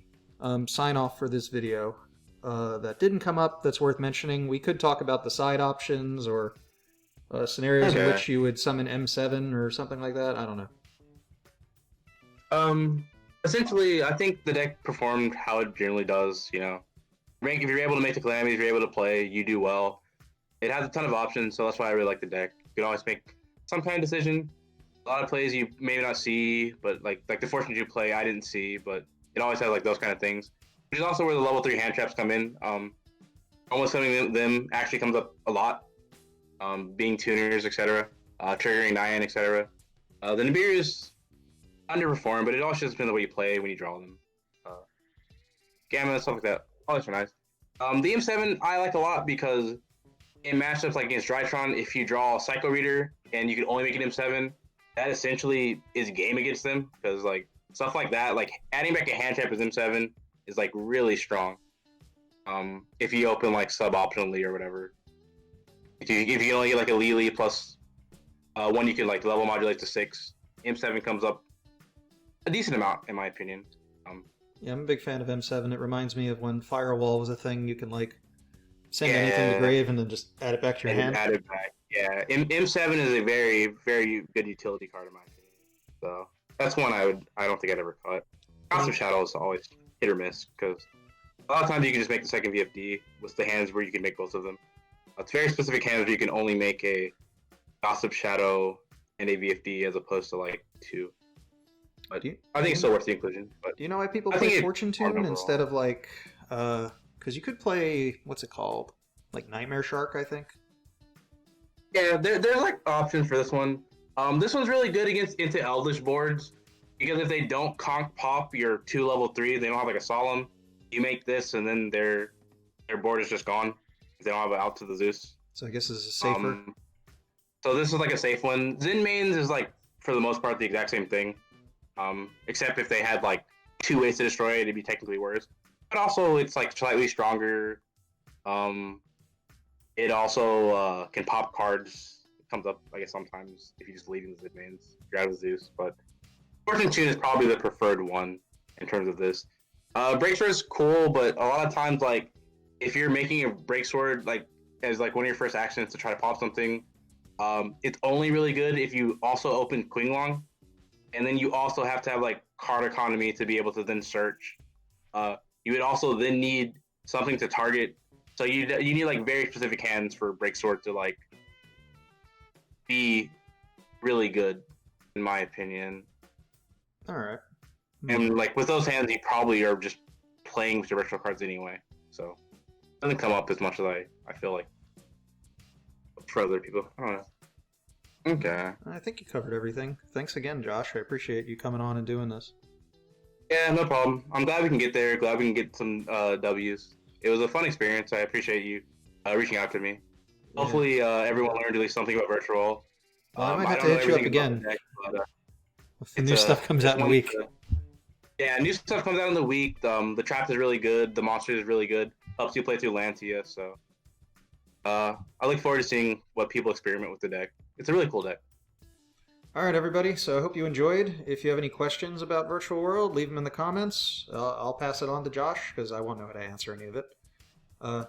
sign off for this video that didn't come up that's worth mentioning? We could talk about the side options or scenarios in which you would summon M7 or something like that. I don't know. Essentially, I think the deck performed how it generally does. You know, if you're able to make the calamities, if you're able to play, you do well. It has a ton of options, so that's why I really like the deck. You can always make some kind of decision. A lot of plays you may not see, but like the fortune you play, I didn't see, but it always has like those kind of things. Which is also where the level 3 hand traps come in. Almost summoning them actually comes up a lot. Being tuners, etc. Triggering Nyan, etc. The Nibiru's underperform, but it also just depends on the way you play when you draw them. Gamma, stuff like that. Always are nice. The M7 I like a lot because in matchups like against Drytron, if you draw a Psycho Reader and you can only make an M7, that essentially is game against them because like stuff like that, like adding back a hand trap as M7 is like really strong. If you open like sub-optionally or whatever, if you can only get like a Lily plus one, you can like level modulate to 6. M7 comes up a decent amount in my opinion. Yeah, I'm a big fan of M7. It reminds me of when Firewall was a thing. You can like send anything to grave and then just add it back to your hand. Add it back. Yeah, M7 is a very, very good utility card in my opinion. So that's one I don't think I'd ever cut. House of Shadow is always hit or miss because a lot of times you can just make the second VFD with the hands where you can make both of them. It's very specific hands where you can only make a Gossip Shadow and a VFD as opposed to like 2. But I think it's still worth the inclusion. But do you know why people play Fortune Tune instead of like because you could play what's it called, like Nightmare Shark, I think. Yeah, there's like options for this one. This one's really good into Eldritch boards because if they don't conk pop your 2 level 3, they don't have like a Solemn. You make this and then their board is just gone. They don't have an Out to the Zeus. So I guess this is safer. So this is like a safe one. Zen mains is like for the most part the exact same thing, except if they had like 2 ways to destroy it, it'd be technically worse. But also it's like slightly stronger. It also can pop cards. It comes up, I guess, sometimes if you just lead into the mains, you're out of Zeus. But Fortune Tune is probably the preferred one in terms of this. Breaksword is cool, but a lot of times, like, if you're making a Breaksword, like, as, like, one of your first actions to try to pop something, it's only really good if you also open Quinglong, and then you also have to have, like, card economy to be able to then search. You would also then need something to target. So you need, like, very specific hands for Breaksword to, like, be really good, in my opinion. All right. And like with those hands, you probably are just playing with your virtual cards anyway, so it doesn't come up as much as I feel like. for other people. I don't know. Okay. I think you covered everything. Thanks again, Josh. I appreciate you coming on and doing this. Yeah, no problem. I'm glad we can get there. Glad we can get some W's. It was a fun experience. I appreciate you reaching out to me. Yeah. Hopefully, everyone learned at least something about Virtual. Well, I might have I to don't know hit you up everything about again. the deck, but, If the new stuff comes out in a week. Yeah, new stuff comes out in the week. The trap is really good. The monster is really good. Helps you play through Lantia. So, I look forward to seeing what people experiment with the deck. It's a really cool deck. All right, everybody. So I hope you enjoyed. If you have any questions about Virtual World, leave them in the comments. I'll pass it on to Josh because I won't know how to answer any of it.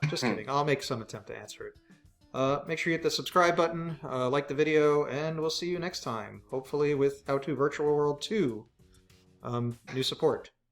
Just kidding. I'll make some attempt to answer it. Make sure you hit the subscribe button, like the video, and we'll see you next time. Hopefully with How to Virtual World 2. New support.